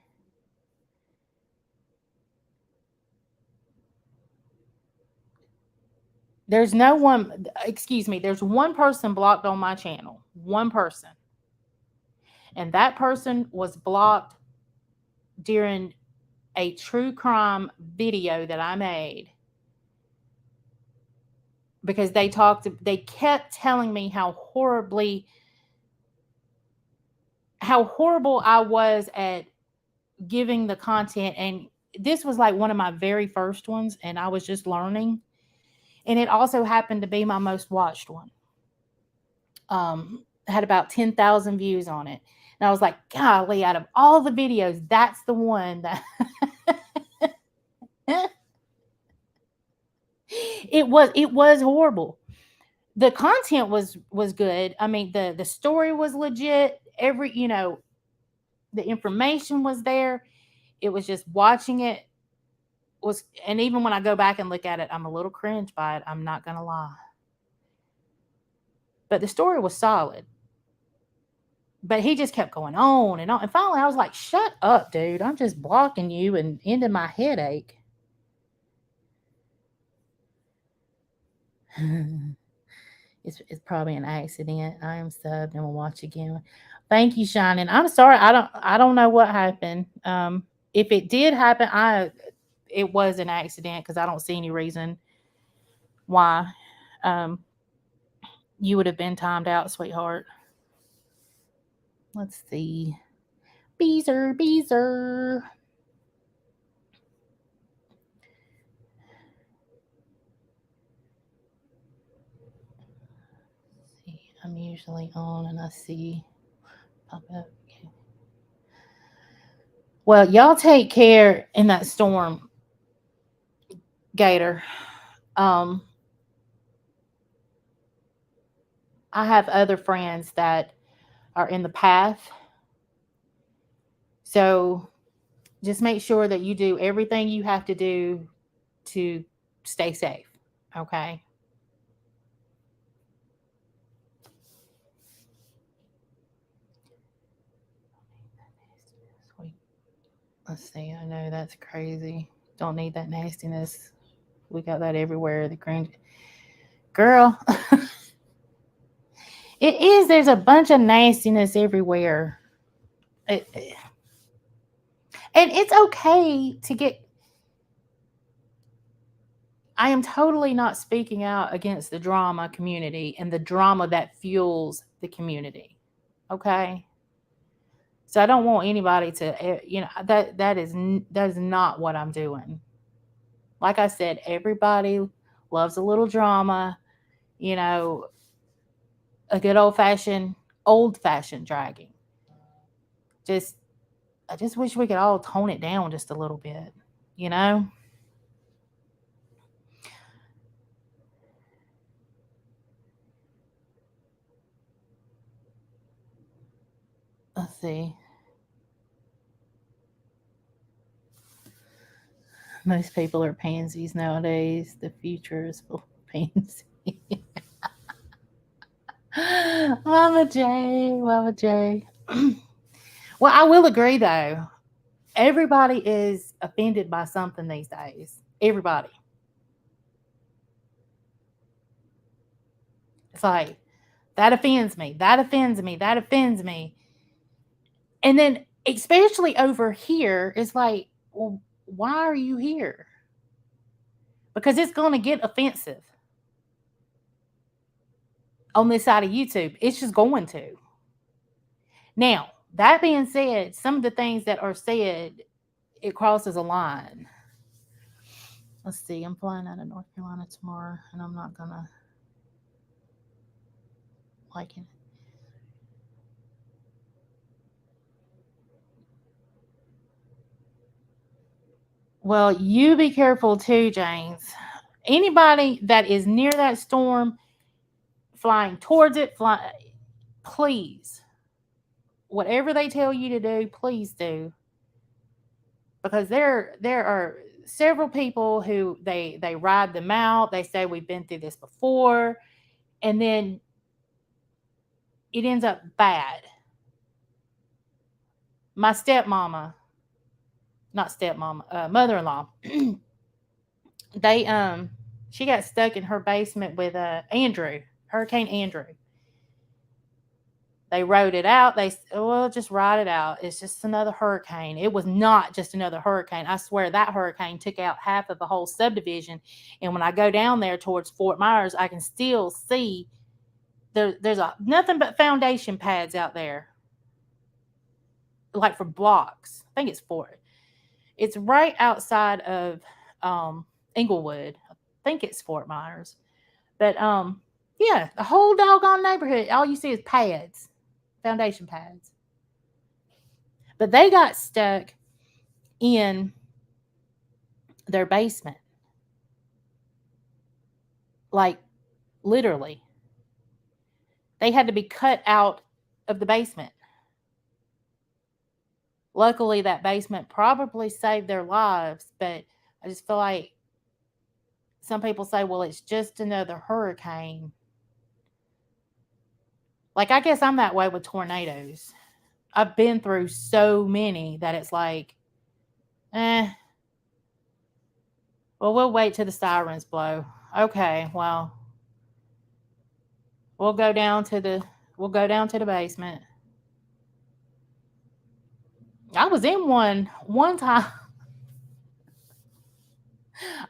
There's no one, excuse me, there's one person blocked on my channel. One person. And that person was blocked during a true crime video that I made because they kept telling me how horrible I was at giving the content. And this was like one of my very first ones, and I was just learning. And it also happened to be my most watched one. Had about 10,000 views on it. And I was like, golly, out of all the videos, that's the one that it was horrible. The content was good. I mean, the story was legit. The information was there. It was just watching it was, and even when I go back and look at it, I'm a little cringe by it. I'm not gonna lie. But the story was solid. But he just kept going on and on. And finally I was like, shut up, dude. I'm just blocking you and ending my headache. It's probably an accident. I am subbed and we'll watch again. Thank you, Shining. I'm sorry. I don't know what happened. If it did happen, it was an accident because I don't see any reason why you would have been timed out, sweetheart. Let's see. Beezer. See, I'm usually on and I see pop up. Okay. Well, y'all take care in that storm, Gator. Um, I have other friends that are in the path. So just make sure that you do everything you have to do to stay safe. Okay. Sweet. Let's see. I know that's crazy. Don't need that nastiness. We got that everywhere. The cringe. Girl. It is. There's a bunch of nastiness everywhere. And it's okay to get. I am totally not speaking out against the drama community and the drama that fuels the community. Okay. So I don't want anybody to, that is not what I'm doing. Like I said, everybody loves a little drama, you know, a good old fashioned dragging. Just, I just wish we could all tone it down just a little bit, you know? Let's see. Most people are pansies nowadays. The future is full of pansies. Mama J, Mama J. Well, I will agree though. Everybody is offended by something these days. Everybody. It's like, that offends me. That offends me. That offends me. And then, especially over here, it's like, well, why are you here? Because it's going to get offensive on this side of YouTube. It's just going to. Now, that being said, some of the things that are said, it crosses a line. Let's see. I'm flying out of North Carolina tomorrow, and I'm not going to like it. Well, you be careful too, James. Anybody that is near that storm, flying towards it, please, whatever they tell you to do, please do, because there are several people who they ride them out. They say we've been through this before, and then it ends up bad. My stepmama, not stepmama, mother-in-law, they she got stuck in her basement with Andrew, Hurricane Andrew. They wrote it out. They well, just write it out. It's just another hurricane. It was not just another hurricane. I swear that hurricane took out half of the whole subdivision. And when I go down there towards Fort Myers, I can still see there's nothing but foundation pads out there, like for blocks. I think it's Fort. It's right outside of Inglewood. I think it's Fort Myers. But yeah, the whole doggone neighborhood, all you see is pads, foundation pads. But they got stuck in their basement. Like literally. They had to be cut out of the basement. Luckily that basement probably saved their lives, but I just feel like some people say, well, it's just another hurricane. Like, I guess I'm that way with tornadoes. I've been through so many that it's like, eh, well, we'll wait till the sirens blow. Okay, well, we'll go down to the basement. I was in one time.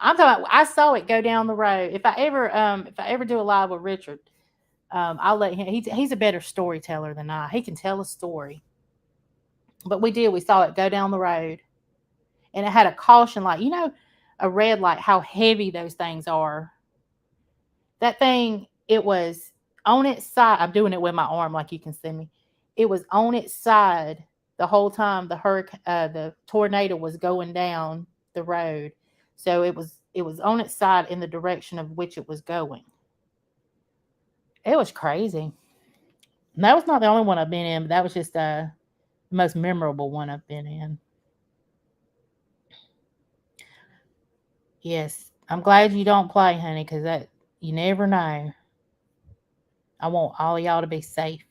I'm talking. I saw it go down the road. If I ever do a live with Richard, I'll let him. He's a better storyteller than I. He can tell a story. But we did. We saw it go down the road, and it had a caution light. You know, a red light. How heavy those things are. That thing. It was on its side. I'm doing it with my arm, like you can see me. It was on its side the whole time the tornado was going down the road. So it was on its side in the direction of which it was going. It was crazy. And that was not the only one I've been in, but that was just the most memorable one I've been in. Yes, I'm glad you don't play, honey, because that you never know. I want all of y'all to be safe.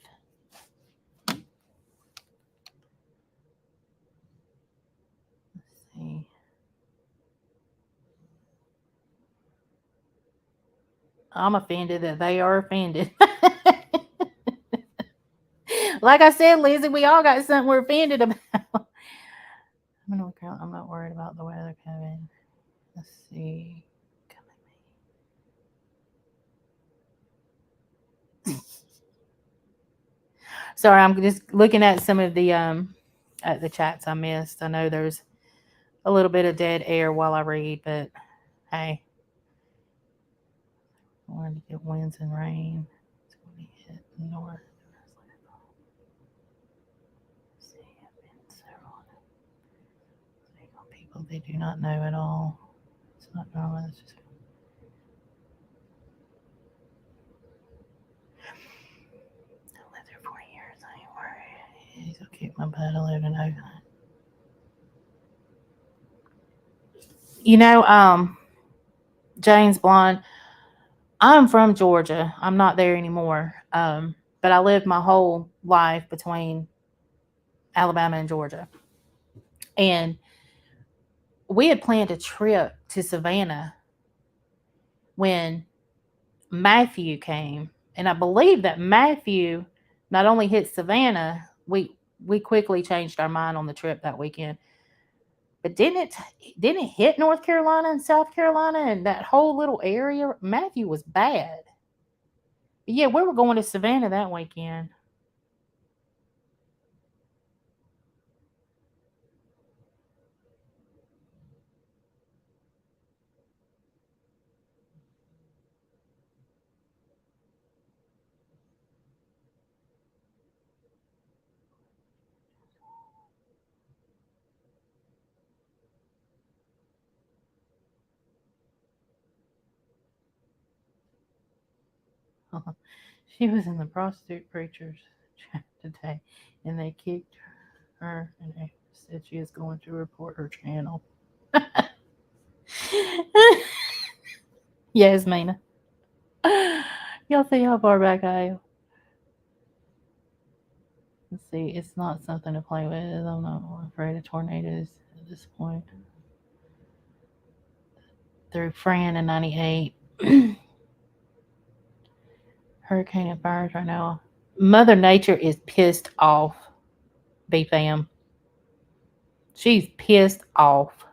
Let's see. I'm offended that they are offended. Like I said, Lizzie, we all got something we're offended about. I'm not worried about the weather coming. Let's see. Sorry, I'm just looking at some of the chats I missed. I know there's a little bit of dead air while I read, but hey, I wanted to get winds and rain. It's going to hit north. See, I've been several people they do not know at all. It's not normal. It's just I lived there 40 years. I ain't worried. He's gonna keep my butt alive and open. You know, James Blonde. I'm from Georgia. I'm not there anymore. But I lived my whole life between Alabama and Georgia. And we had planned a trip to Savannah when Matthew came. And I believe that Matthew not only hit Savannah, we quickly changed our mind on the trip that weekend. But didn't it hit North Carolina and South Carolina and that whole little area? Matthew was bad. But yeah, we were going to Savannah that weekend. She was in the prostitute preacher's chat today, and they kicked her, and they said she is going to report her channel. Yes, Mina. Y'all see how far back I am? Let's see. It's not something to play with. I'm not afraid of tornadoes at this point. Through Fran in 98. Hurricane and fires right now. Mother Nature is pissed off, B fam. She's pissed off.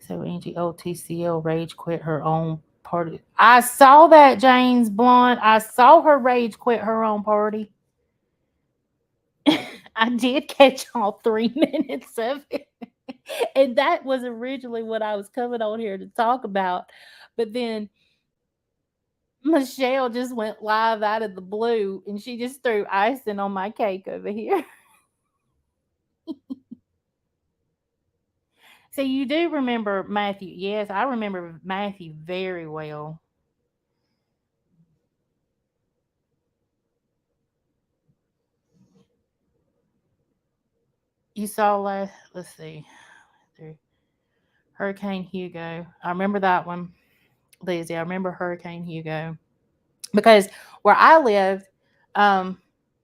So Angie OTCL rage quit her own party. I saw that, James Blunt. I saw her rage quit her own party. I did catch all 3 minutes of it. And that was originally what I was coming on here to talk about. But then Michelle just went live out of the blue and she just threw icing on my cake over here. So you do remember Matthew? Yes, I remember Matthew very well. You saw last, let's see, Hurricane Hugo. I remember that one, Lizzie. I remember Hurricane Hugo because where um,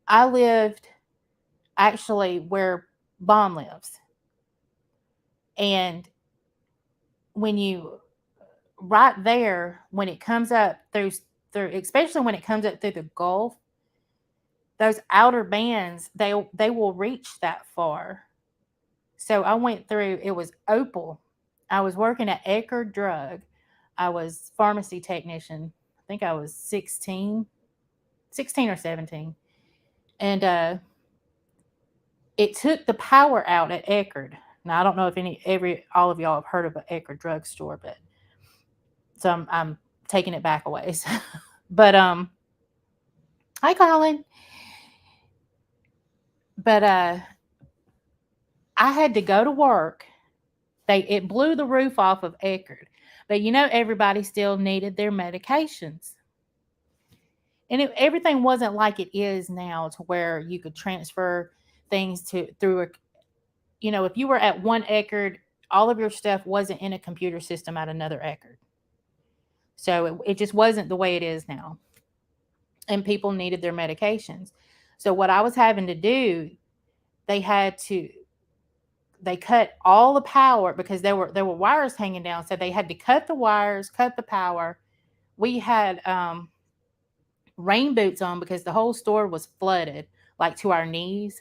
I lived actually where Bon lives, and when you right there when it comes up through, especially when it comes up through the Gulf, those outer bands they will reach that far. So I went through. It was Opal. I was working at Eckerd Drug. I was pharmacy technician. I think I was 16 or 17. And it took the power out at Eckerd. Now I don't know if all of y'all have heard of an Eckerd drugstore, but so I'm taking it back a ways. But hi Colin. But I had to go to work. It blew the roof off of Eckerd. But everybody still needed their medications. And everything wasn't like it is now to where you could transfer things through if you were at one Eckerd, all of your stuff wasn't in a computer system at another Eckerd. So it just wasn't the way it is now. And people needed their medications. So what I was having to do, they cut all the power because there were wires hanging down. So they had to cut the wires, cut the power. We had rain boots on because the whole store was flooded, like to our knees.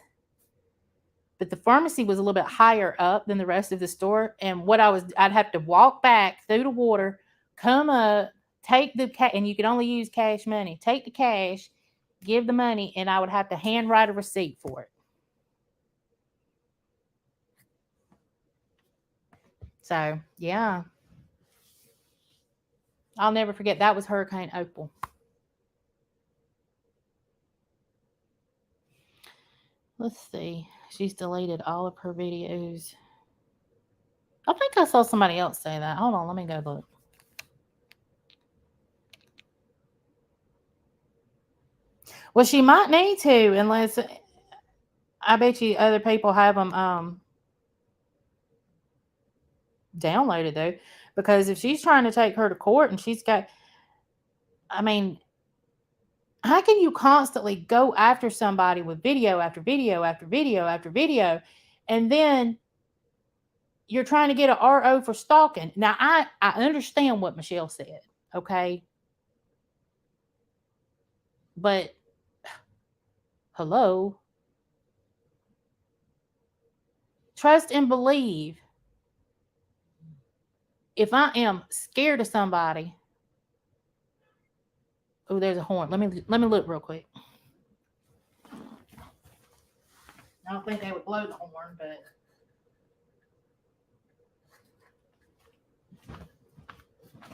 But the pharmacy was a little bit higher up than the rest of the store. And I'd have to walk back through the water, come up, take the cash, and you could only use cash money. Take the cash, give the money, and I would have to hand write a receipt for it. So yeah, I'll never forget. That was Hurricane Opal. Let's see. She's deleted all of her videos. I think I saw somebody else say that. Hold on, let me go look. Well, she might need to, unless I bet you other people have them downloaded though. Because if she's trying to take her to court and I mean, how can you constantly go after somebody with video after video after video after video, and then you're trying to get a RO for stalking? Now, I understand what Michelle said, okay? But hello, trust and believe. If I am scared of somebody, oh, there's a horn. Let me look real quick. I don't think they would blow the horn, but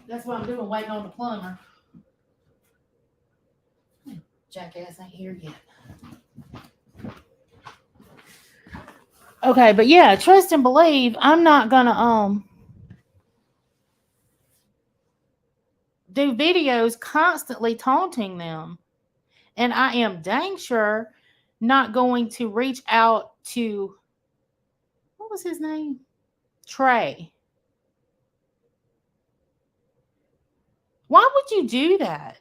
that's what I'm doing, waiting on the plumber. Jackass ain't here yet. Okay, but yeah, trust and believe. I'm not gonna do videos constantly taunting them. And I am dang sure not going to reach out to, what was his name? Trey. Why would you do that?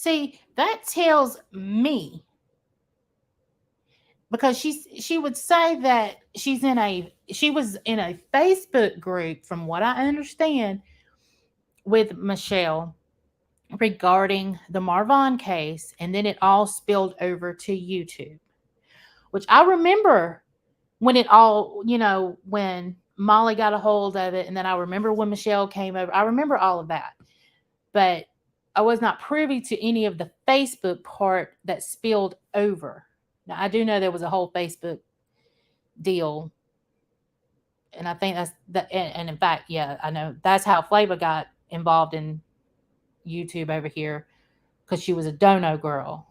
See, that tells me, because she would say that she was in a Facebook group, from what I understand, with Michelle regarding the Marvin case, and then it all spilled over to YouTube, which I remember when it all, when Molly got a hold of it, and then I remember when Michelle came over. I remember all of that, but I was not privy to any of the Facebook part that spilled over. Now, I do know there was a whole Facebook deal, and I think that's that. And in fact, yeah, I know that's how Flava got involved in YouTube over here, because she was a dono girl.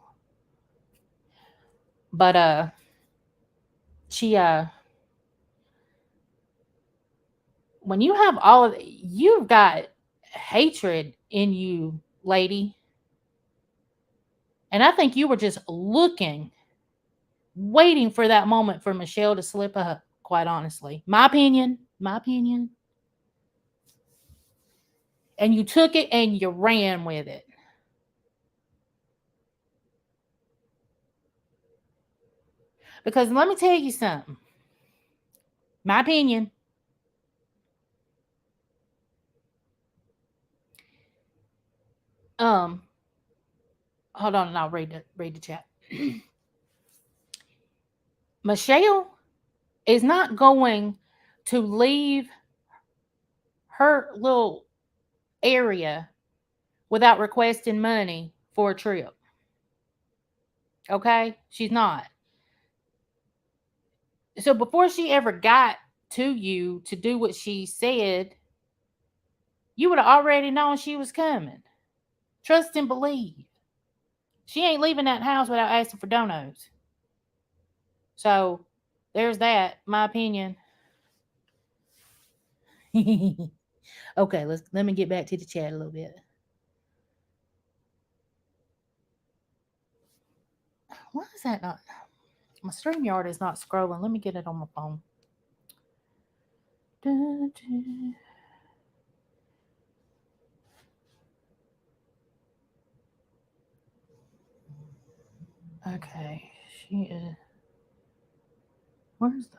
But she when you have all of you've got hatred in you, lady, and I think you were just looking, waiting for that moment for Michelle to slip up. Quite honestly, my opinion, and you took it and you ran with it. Because let me tell you something. My opinion. Um, hold on, and I'll read the chat. Michelle is not going to leave her little area without requesting money for a trip. Okay? She's not. So before she ever got to you to do what she said, you would have already known she was coming. Trust and believe. She ain't leaving that house without asking for donos. So there's that, my opinion. Okay, let me get back to the chat a little bit. Why is that not? My StreamYard is not scrolling. Let me get it on my phone. Okay, she is. Where's the?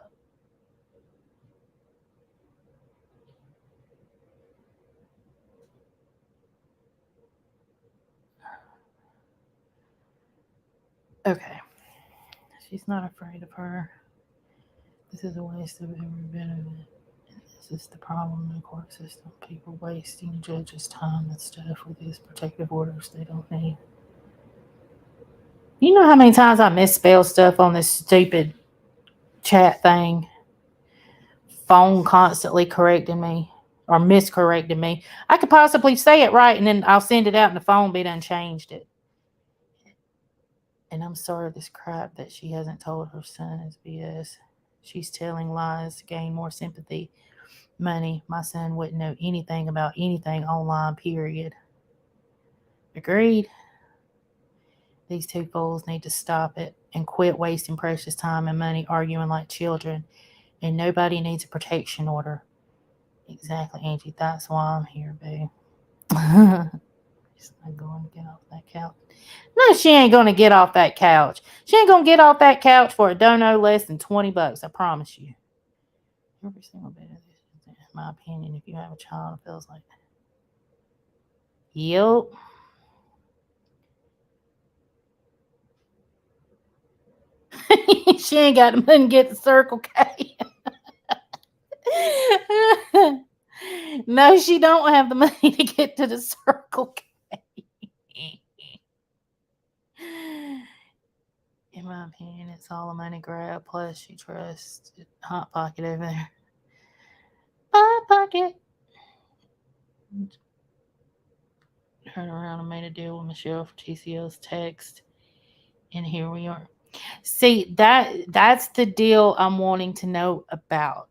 Okay, she's not afraid of her. This is a waste of every bit of it. This is the problem in the court system. People wasting judges' time and stuff with these protective orders they don't need. You know how many times I misspell stuff on this stupid chat thing? Phone constantly correcting me or miscorrecting me. I could possibly say it right, and then I'll send it out and the phone be done changed it. And I'm sorry this crap that she hasn't told her son is BS. She's telling lies to gain more sympathy, money. My son wouldn't know anything about anything online, period. Agreed. These two fools need to stop it and quit wasting precious time and money arguing like children. And nobody needs a protection order. Exactly, Angie. That's why I'm here, boo. She's not going to get off that couch. No, she ain't going to get off that couch. She ain't going to get off that couch for a dono less than $20. I promise you. Every single bit of this is, in my opinion, if you have a child, it feels like that. Yep. She ain't got the money to get the Circle K. No, she don't have the money to get to the Circle K. In my opinion, it's all a money grab. Plus, she trusts Hot Pocket over there. Hot Pocket. Turned around and made a deal with Michelle for TCL's text, and here we are. See, that's the deal I'm wanting to know about.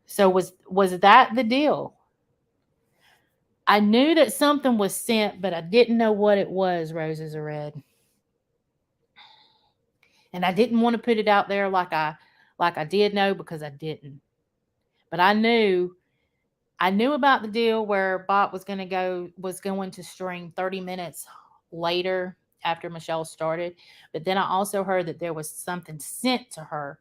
So was that the deal? I knew that something was sent, but I didn't know what it was. Roses are red, and I didn't want to put it out there like I did know, because I didn't. But I knew about the deal where Bot was going to stream 30 minutes later after Michelle started. But then I also heard that there was something sent to her,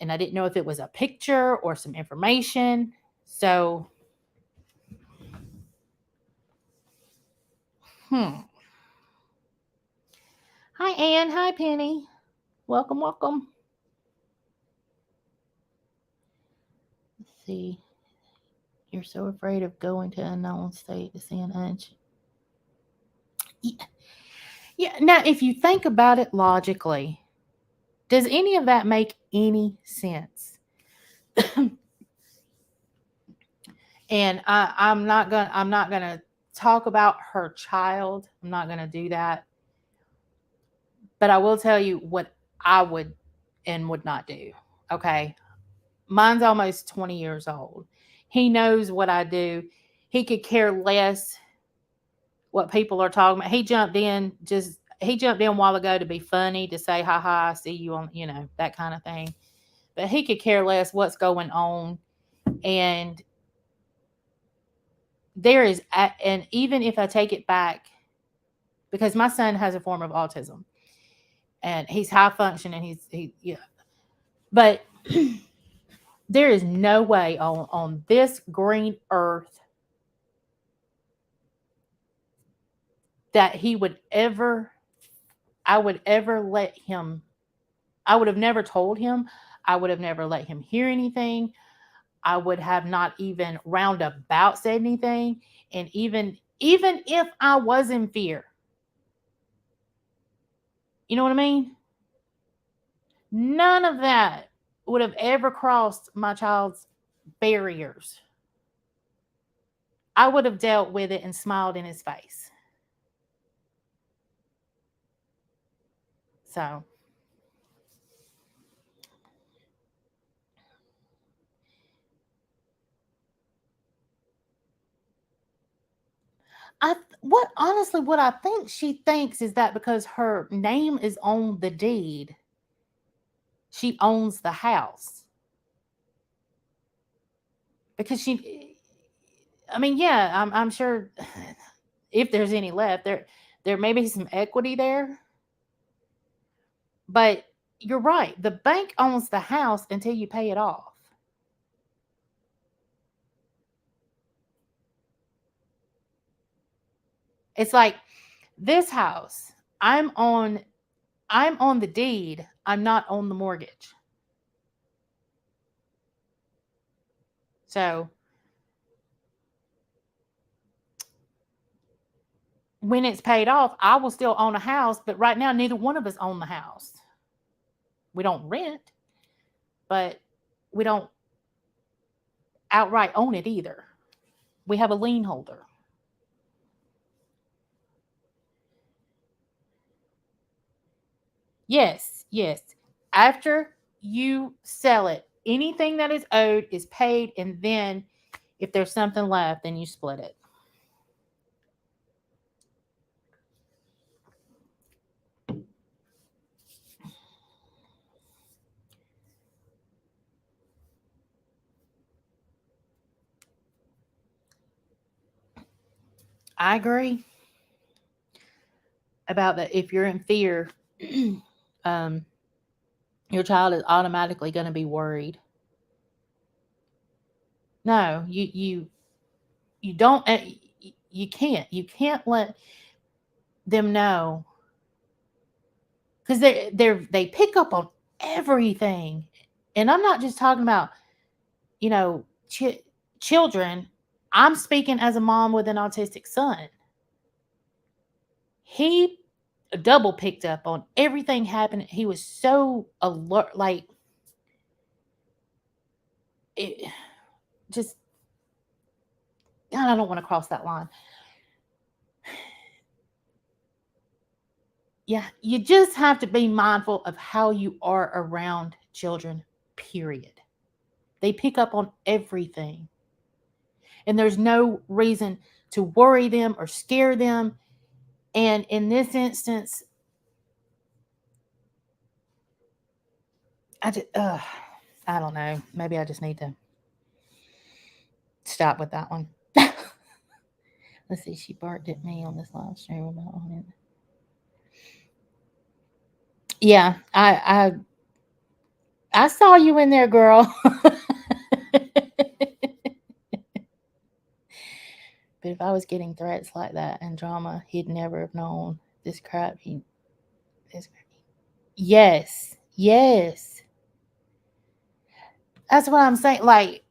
and I didn't know if it was a picture or some information. So, hmm. Hi, Ann. Hi, Penny. Welcome, welcome. Let's see. You're so afraid of going to unknown state to see an unch. Yeah. Yeah. Now, if you think about it logically, does any of that make any sense? And I'm not gonna talk about her child. I'm not gonna do that. But I will tell you what I would and would not do. Okay. Mine's almost 20 years old. He knows what I do. He could care less what people are talking about. He jumped in a while ago to be funny, to say, ha ha, I see you on, that kind of thing. But he could care less what's going on. And and even if I take it back, because my son has a form of autism and he's high functioning, yeah. But there is no way on this green earth that I would ever let him, I would have never told him. I would have never let him hear anything. I would have not even roundabout said anything. And even if I was in fear, you know what I mean? None of that would have ever crossed my child's barriers. I would have dealt with it and smiled in his face. So what I think she thinks is that because her name is on the deed, she owns the house. Because I mean, yeah, I'm sure if there's any left, there may be some equity there. But you're right. The bank owns the house until you pay it off. It's like this house. I'm on I'm on the deed. I'm not on the mortgage. So when it's paid off, I will still own a house, but right now neither one of us own the house. We don't rent, but we don't outright own it either. We have a lien holder. Yes, yes. After you sell it, anything that is owed is paid, and then if there's something left, then you split it. I agree about that. If you're in fear, um, your child is automatically going to be worried. No, you don't. You can't let them know because they pick up on everything, and I'm not just talking about you know children. I'm speaking as a mom with an autistic son. He double picked up on everything happening. He was so alert, like it just. God, I don't want to cross that line. Yeah, you just have to be mindful of how you are around children. Period. They pick up on everything, and there's no reason to worry them or scare them. And in this instance, I just, I don't know. Maybe I just need to stop with that one. Let's see. She barked at me on this live stream about on it. Yeah, I saw you in there, girl. But if I was getting threats like that and drama, he'd never have known this crap. This, yes, yes, that's what I'm saying. Like,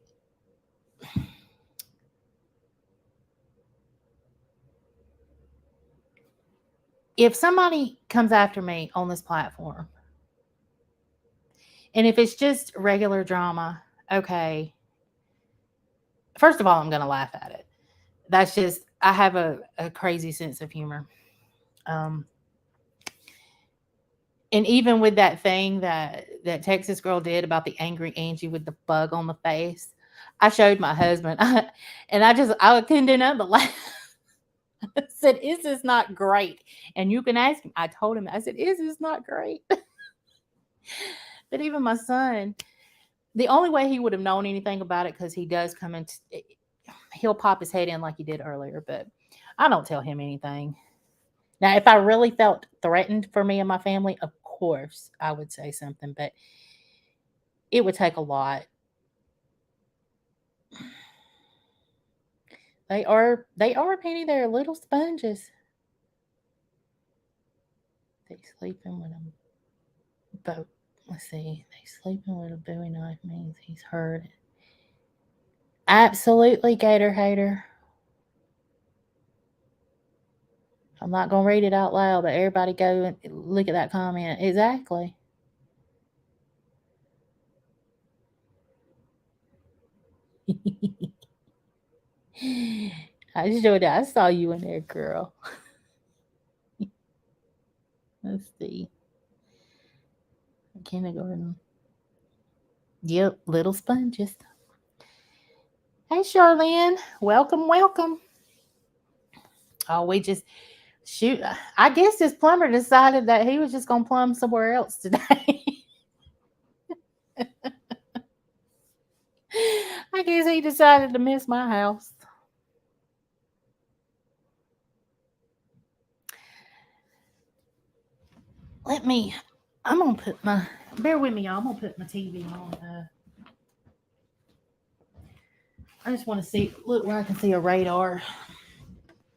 if somebody comes after me on this platform, and if it's just regular drama, okay, first of all, I'm gonna laugh at it. That's just I have a crazy sense of humor. Um, and even with that thing that Texas girl did about the angry Angie with the bug on the face, I showed my husband, and I couldn't do nothing but laugh. I said, "Is this not great?" And you can ask him. I told him, I said, "Is this not great?" But even my son, the only way he would have known anything about it because he does come in, he'll pop his head in like he did earlier. But I don't tell him anything. Now, if I really felt threatened for me and my family, of course I would say something, but it would take a lot. They are Penny. They're little sponges. They sleeping with them. But let's see. They sleeping with a Bowie knife means he's hurt. Absolutely, Gator Hater. I'm not gonna read it out loud, but everybody go and look at that comment. Exactly. I just showed that. I saw you in there, girl. Let's see. Kindergarten. Yep, little sponges. Hey, Charlene. Welcome, welcome. Oh, we just shoot. I guess this plumber decided that he was just gonna plumb somewhere else today. I guess he decided to miss my house. Let me. I'm gonna put my. Bear with me, y'all. I'm gonna put my TV on. I just want to see. Look where I can see a radar.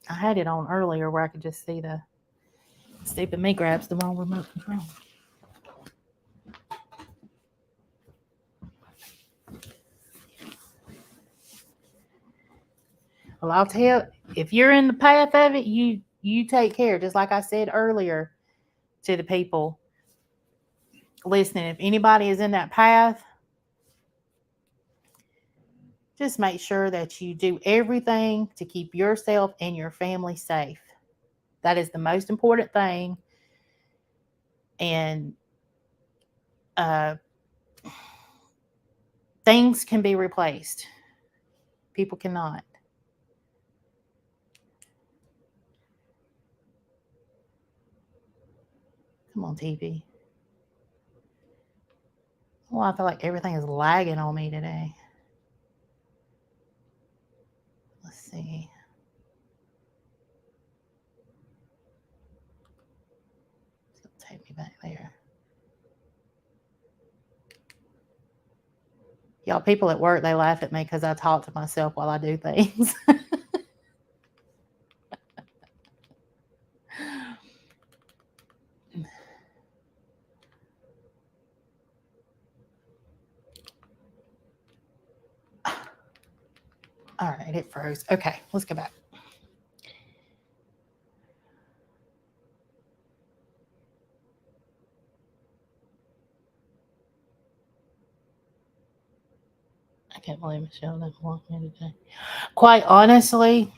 I had it on earlier where I could just see the. Stupid me grabs the wrong remote control. Well, I'll tell. If you're in the path of it, you take care. Just like I said earlier to the people listening. If anybody is in that path, just make sure that you do everything to keep yourself and your family safe. That is the most important thing. And uh, things can be replaced. People cannot. Come on, TV. Well, I feel like everything is lagging on me today. Let's see. Take me back there. Y'all, people at work, they laugh at me because I talk to myself while I do things. All right, it froze. Okay, let's go back. I can't believe Michelle didn't block me today. Quite honestly,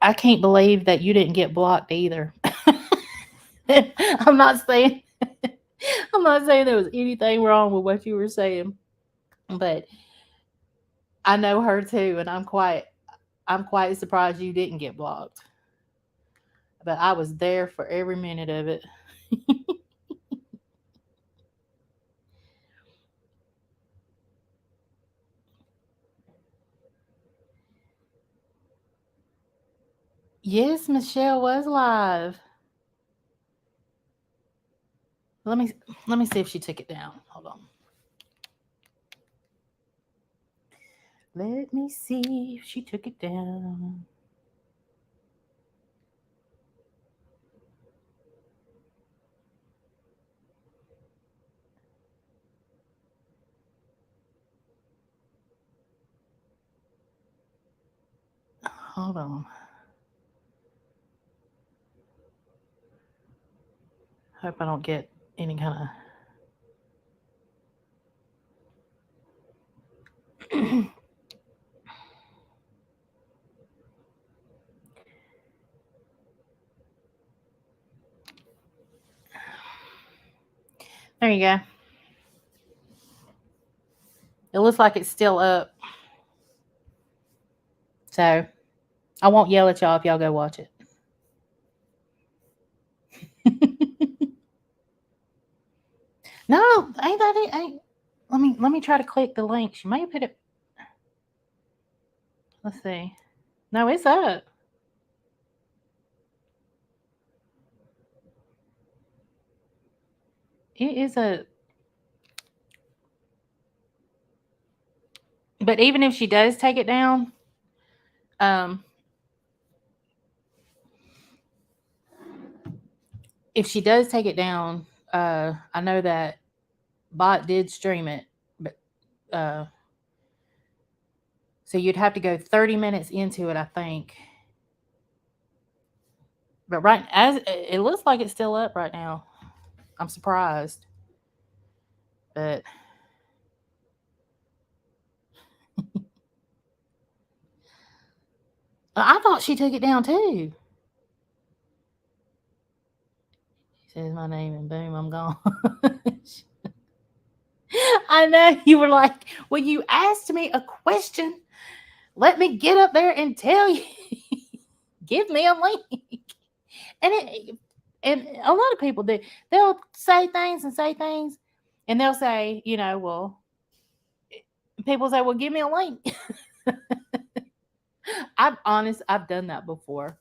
I can't believe that you didn't get blocked either. I'm not saying I'm not saying there was anything wrong with what you were saying, but I know her too, and I'm quite surprised you didn't get blocked. But I was there for every minute of it. Yes, Michelle was live. Let me see if she took it down. Hold on. Let me see if she took it down. Hold on. Hope I don't get any kind of. There you go. It looks like it's still up. So I won't yell at y'all if y'all go watch it. No, ain't that it? Ain't. Let me try to click the link. She may have put it. Let's see. No, it's up. It is a. But even if she does take it down, um, if she does take it down, I know that bot did stream it, but uh, so you'd have to go 30 minutes into it, I think. But right as it looks like it's still up right now. I'm surprised. But I thought she took it down too. She says my name and boom, I'm gone. I know you were like, well, you asked me a question. Let me get up there and tell you. Give me a link. And a lot of people do. They'll say things and say things, and they'll say, well, people say, well, give me a link. I'm honest, I've done that before.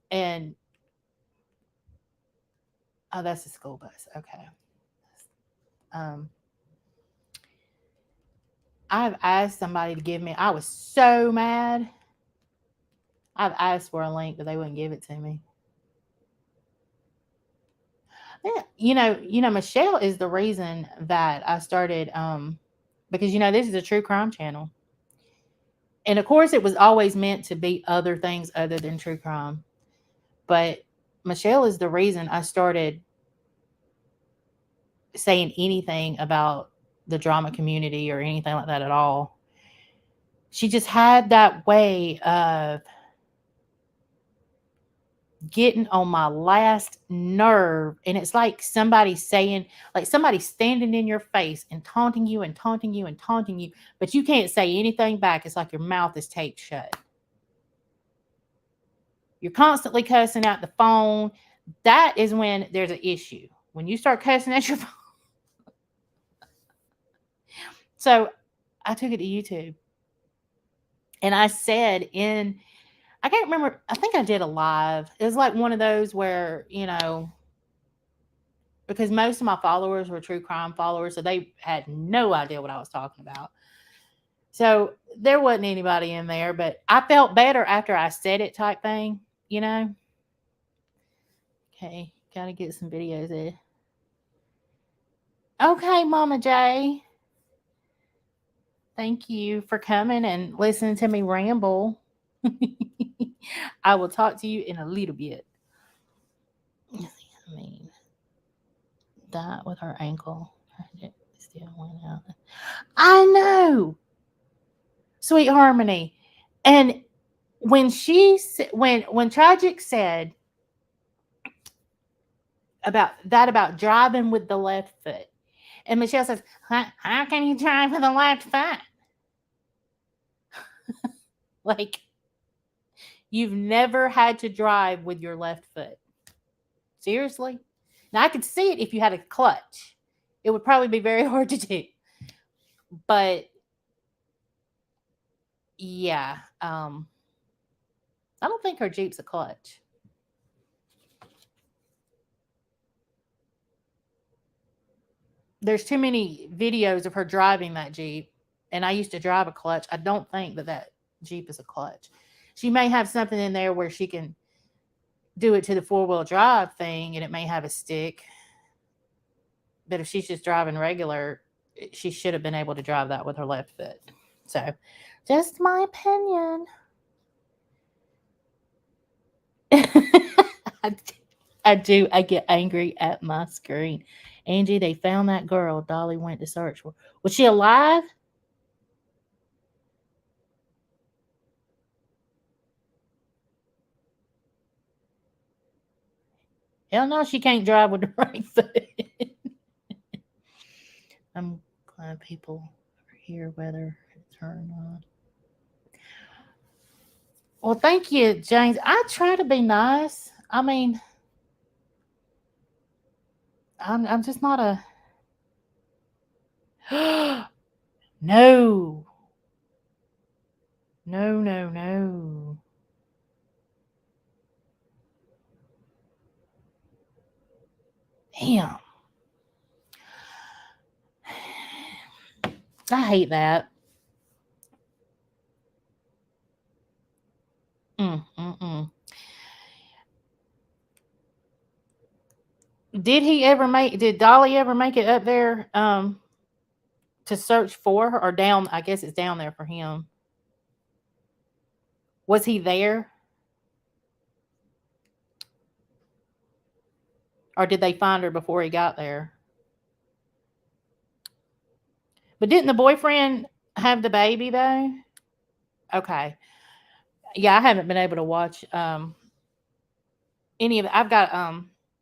And oh, that's the school bus. Okay. Um, I've asked somebody to give me. I was so mad. I've asked for a link, but they wouldn't give it to me. Yeah, Michelle is the reason that I started. Because this is a true crime channel, and of course, it was always meant to be other things other than true crime. But Michelle is the reason I started saying anything about the drama community or anything like that at all. She just had that way of getting on my last nerve. And it's like somebody saying, like somebody standing in your face and taunting you and taunting you and taunting you, but you can't say anything back. It's like your mouth is taped shut. You're constantly cussing out the phone. That is when there's an issue. When you start cussing at your phone. So I took it to YouTube. And I said I can't remember, I think I did a live. It was like one of those where, because most of my followers were true crime followers, so they had no idea what I was talking about. So there wasn't anybody in there, but I felt better after I said it type thing, Okay, gotta get some videos in. Okay, Mama J. Thank you for coming and listening to me ramble. I will talk to you in a little bit. I mean, that with her ankle. Still went out. I know, Sweet Harmony. And when when Tragic said about driving with the left foot, and Michelle says, how can you drive with the left foot? Like, you've never had to drive with your left foot. Seriously? Now, I could see it if you had a clutch. It would probably be very hard to do. But, yeah. I don't think her Jeep's a clutch. there's too many videos of her driving that Jeep, and I used to drive a clutch. I don't think that Jeep is a clutch. She may have something in there where she can do it to the four-wheel drive thing, and it may have a stick. But if she's just driving regular, she should have been able to drive that with her left foot. So, just my opinion. I do. I get angry at my screen. Angie, they found that girl Dolly went to search for. Was she alive? Hell no, she can't drive with the right foot. I'm glad people are here, whether it's her or not. Well, thank you, James. I try to be nice. I mean, I'm just not a. No, no, no, no. Damn, I hate that. Mm. Did he ever make? Did Dolly ever make it up there? To search for her, or down? I guess it's down there for him. Was he there, or did they find her before he got there? But didn't the boyfriend have the baby though? Okay. Yeah, I haven't been able to watch any of it. I've got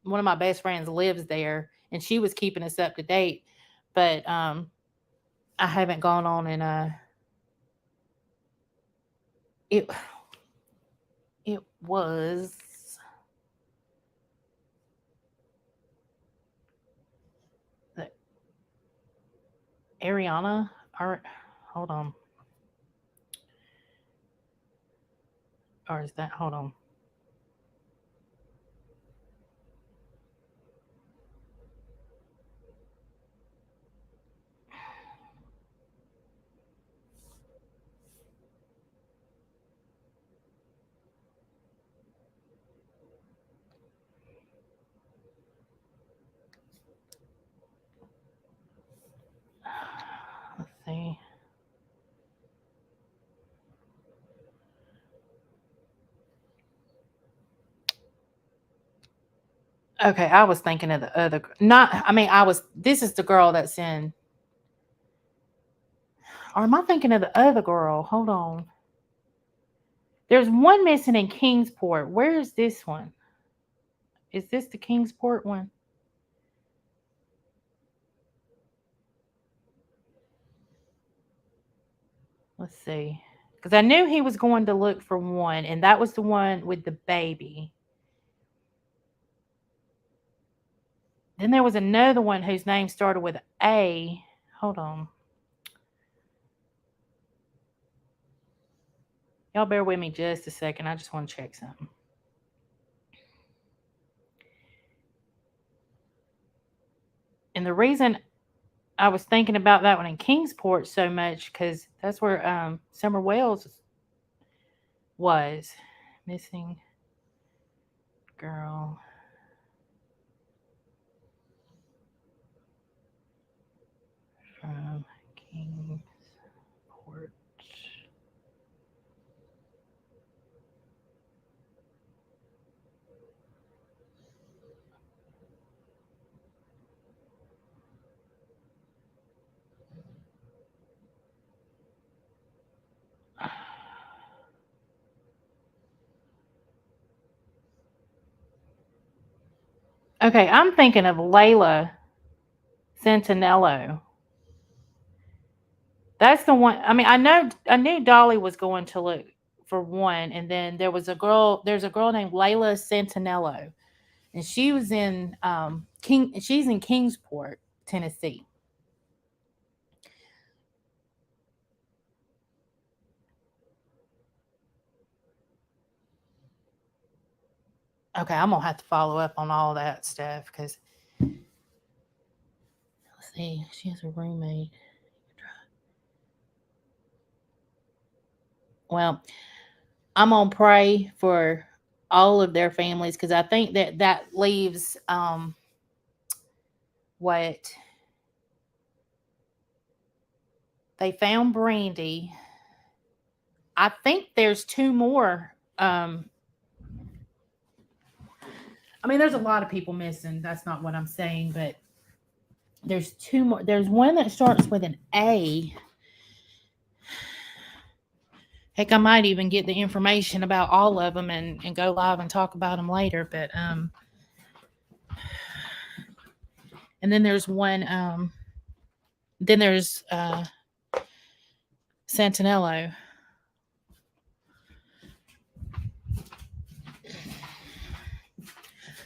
one of my best friends lives there, and she was keeping us up to date, but I haven't gone on and it it was the Ariana, or hold on, or is that, hold on. Let's see. Okay, I was thinking of the other. Not, I mean, I was. This is the girl that's in. Or am I thinking of the other girl? Hold on. There's one missing in Kingsport. Where is this one? Is this the Kingsport one? Let's see. Because I knew he was going to look for one, and that was the one with the baby. Then there was another one whose name started with A. Hold on. Y'all bear with me just a second. I just want to check something. And the reason I was thinking about that one in Kingsport so much, because that's where Summer Wells was. Missing girl from Kingsport. Okay, I'm thinking of Layla Santinello. That's the one. I mean, I knew Dolly was going to look for one, and then there's a girl named Layla Santinello, and she was in she's in Kingsport, Tennessee. Okay, I'm gonna have to follow up on all that stuff because let's see. She has a roommate. Well, I'm gonna pray for all of their families because I think that that leaves what they found Brandy. I think there's two more. I mean, there's a lot of people missing. That's not what I'm saying, but there's two more. There's one that starts with an A. Heck, I might even get the information about all of them and go live and talk about them later. But and then there's one. Then there's Santinello.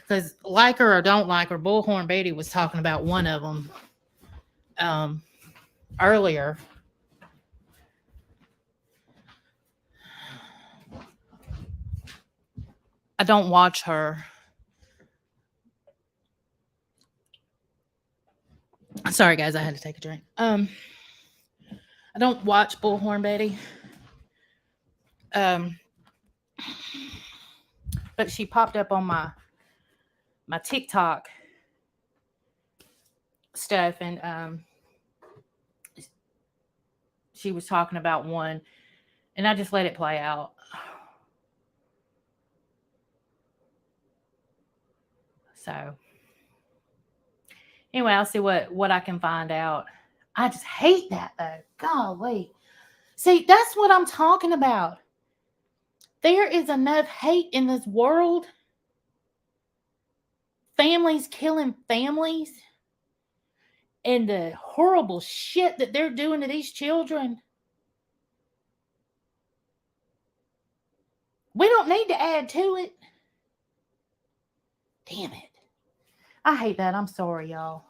Because like her or don't like her, Bullhorn Betty was talking about one of them earlier. I don't watch her. Sorry guys, I had to take a drink. I don't watch Bullhorn Betty. But she popped up on my TikTok stuff, and she was talking about one, and I just let it play out. So anyway, I'll see what I can find out. I just hate that though. Golly. See, that's what I'm talking about. There is enough hate in this world. Families killing families. And the horrible shit that they're doing to these children. We don't need to add to it. Damn it. I hate that. I'm sorry, y'all.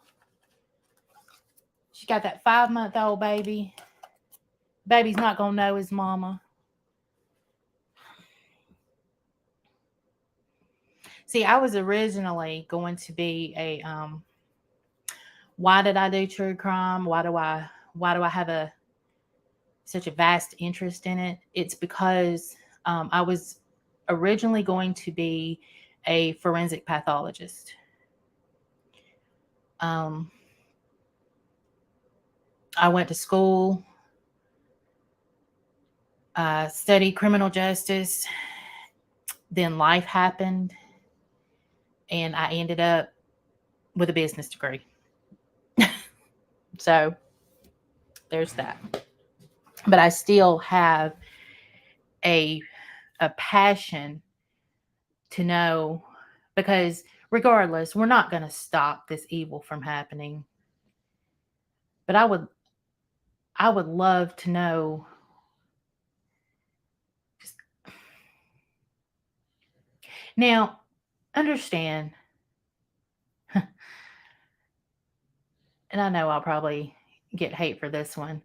She got that 5-month-old baby. Baby's not going to know his mama. See, I was originally going to be a why did I do true crime? Why do I have such a vast interest in it? It's because I was originally going to be a forensic pathologist. I went to school, studied criminal justice. Then life happened, and I ended up with a business degree. So there's that. But I still have a passion to know, because regardless, we're not going to stop this evil from happening. But I would love to know. Now, understand, and I know I'll probably get hate for this one.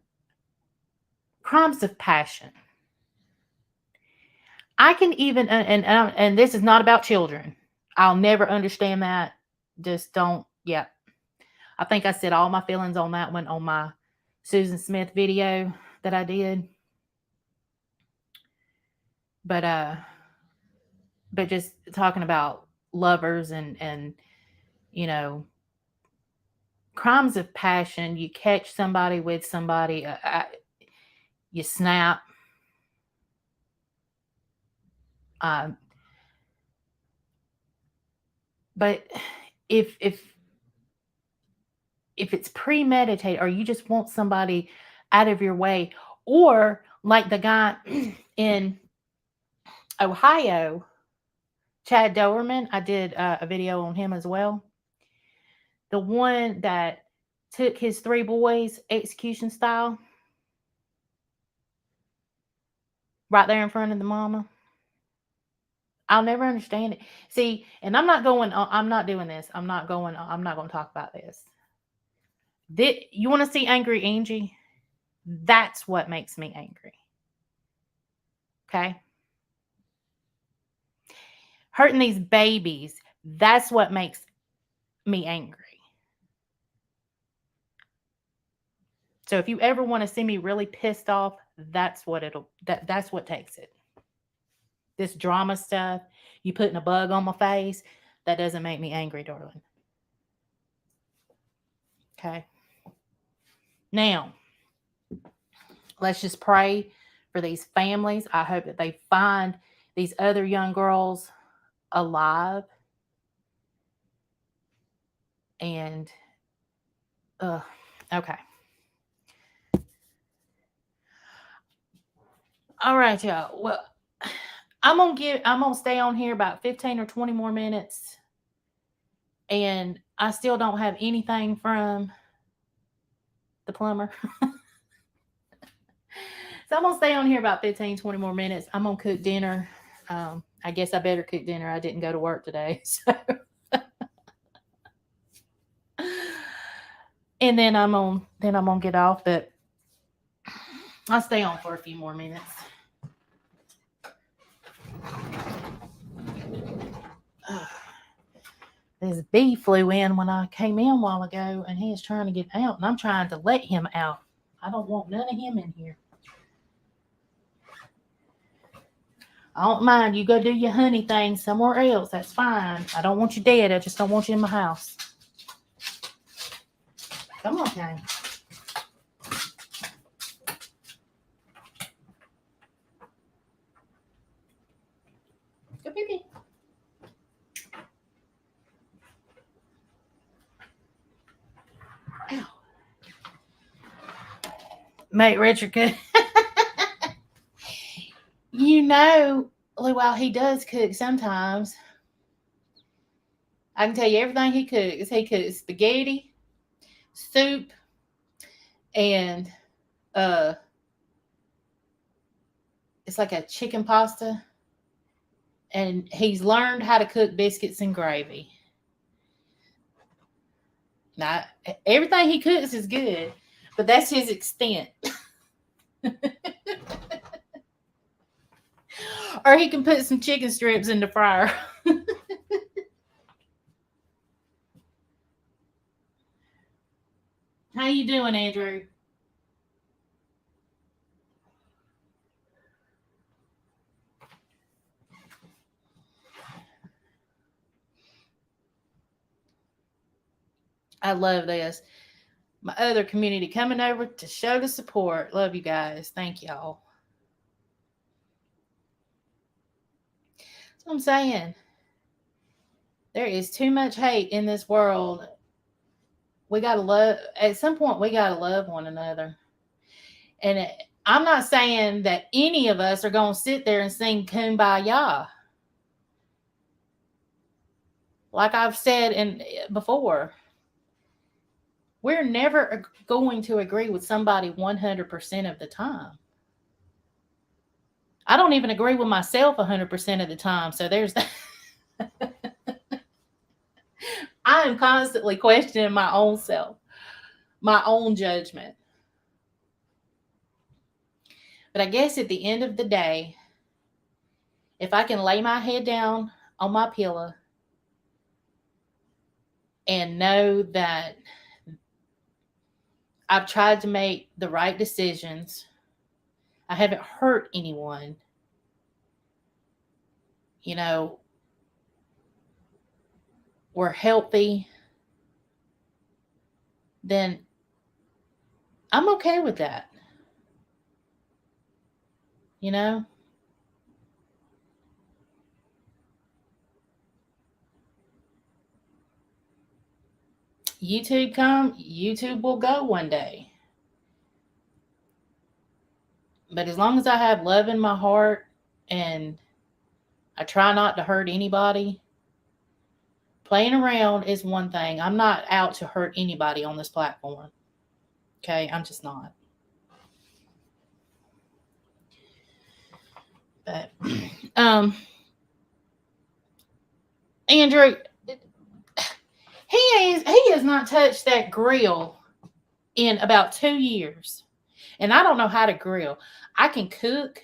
Crimes of passion. I can even, and this is not about children. I'll never understand that. Just don't. Yeah, I think I said all my feelings on that one on my Susan Smith video that I did. But just talking about lovers and you know, crimes of passion. You catch somebody with somebody, you snap. But if it's premeditated, or you just want somebody out of your way, or like the guy in Ohio, Chad Doerman, I did a video on him as well. The one that took his 3 boys execution style right there in front of the mama. I'll never understand it. See, and I'm not doing this. I'm not going to talk about this. You want to see angry Angie? That's what makes me angry. Okay? Hurting these babies, that's what makes me angry. So if you ever want to see me really pissed off, that's what takes it. This drama stuff, you putting a bug on my face, that doesn't make me angry, darling. Okay. Now, let's just pray for these families. I hope that they find these other young girls alive. And, okay. All right, y'all. Well, I'm gonna stay on here about 15 or 20 more minutes. And I still don't have anything from the plumber. So I'm going to stay on here about 15, 20 more minutes. I'm going to cook dinner. I guess I better cook dinner. I didn't go to work today. So. And then I'm gonna get off, but I'll stay on for a few more minutes. This bee flew in when I came in a while ago, and he is trying to get out, and I'm trying to let him out. I don't want none of him in here. I don't mind. You go do your honey thing somewhere else. That's fine. I don't want you dead. I just don't want you in my house. Come on, Kane. Go pee-pee. Ow. Mate Richard could. While he does cook sometimes, I can tell you everything he cooks. He cooks spaghetti, soup, and it's like a chicken pasta. And he's learned how to cook biscuits and gravy. Now, everything he cooks is good, but that's his extent. Or he can put some chicken strips in the fryer. How you doing, Andrew? I love this. My other community coming over to show the support. Love you guys. Thank y'all. That's what I'm saying. There is too much hate in this world. We got to love, at some point, we got to love one another. And I'm not saying that any of us are going to sit there and sing Kumbaya. Like I've said before, we're never going to agree with somebody 100% of the time. I don't even agree with myself 100% of the time. So there's that. I am constantly questioning my own self, my own judgment. But I guess at the end of the day, if I can lay my head down on my pillow and know that I've tried to make the right decisions, I haven't hurt anyone, we're healthy, then I'm okay with that. YouTube will go one day. But as long as I have love in my heart and I try not to hurt anybody, playing around is one thing. I'm not out to hurt anybody on this platform. Okay? I'm just not. But, Andrew, he has not touched that grill in about 2 years. And I don't know how to grill. I can cook.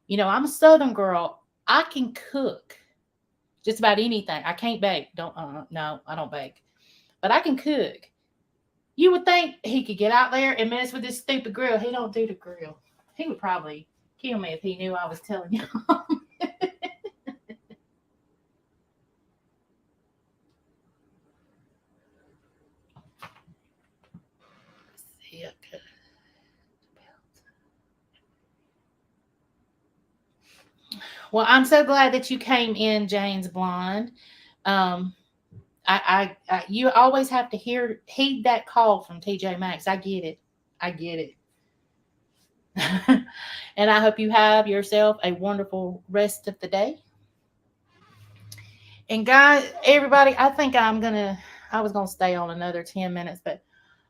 I'm a Southern girl. I can cook just about anything. I can't bake. No, I don't bake. But I can cook. You would think he could get out there and mess with this stupid grill. He don't do the grill. He would probably kill me if he knew I was telling you. See, okay. Well, I'm so glad that you came in, Jane's Blonde. Um, you always have to heed that call from TJ Maxx. I get it. I get it. And I hope you have yourself a wonderful rest of the day. And guys, everybody, I was gonna stay on another 10 minutes, but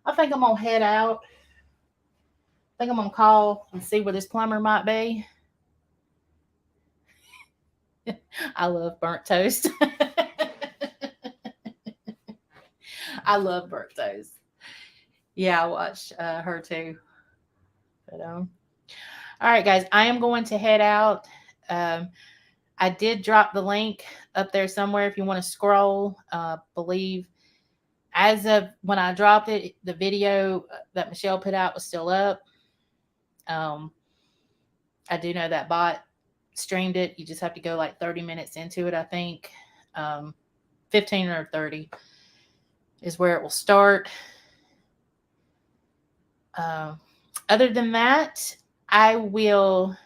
I think I'm gonna head out. I think I'm gonna call and see where this plumber might be. I love burnt toast. I love burnt toast. Yeah, I watched her too. But all right, guys, I am going to head out. Um, I did drop the link up there somewhere if you want to scroll. Believe as of when I dropped it, the video that Michelle put out was still up. Um, I do know that bot streamed it. You just have to go like 30 minutes into it, I think. 15 or 30 is where it will start. Other than that, I will.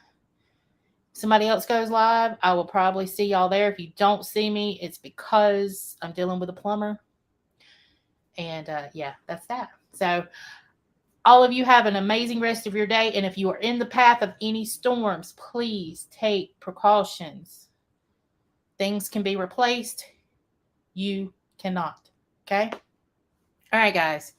Somebody else goes live, I will probably see y'all there. If you don't see me, it's because I'm dealing with a plumber. And yeah, that's that. So, all of you have an amazing rest of your day. And if you are in the path of any storms, please take precautions. Things can be replaced, you cannot. Okay? All right, guys.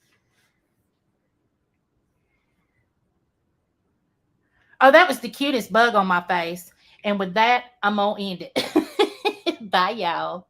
Oh, that was the cutest bug on my face. And with that, I'm going to end it. Bye, y'all.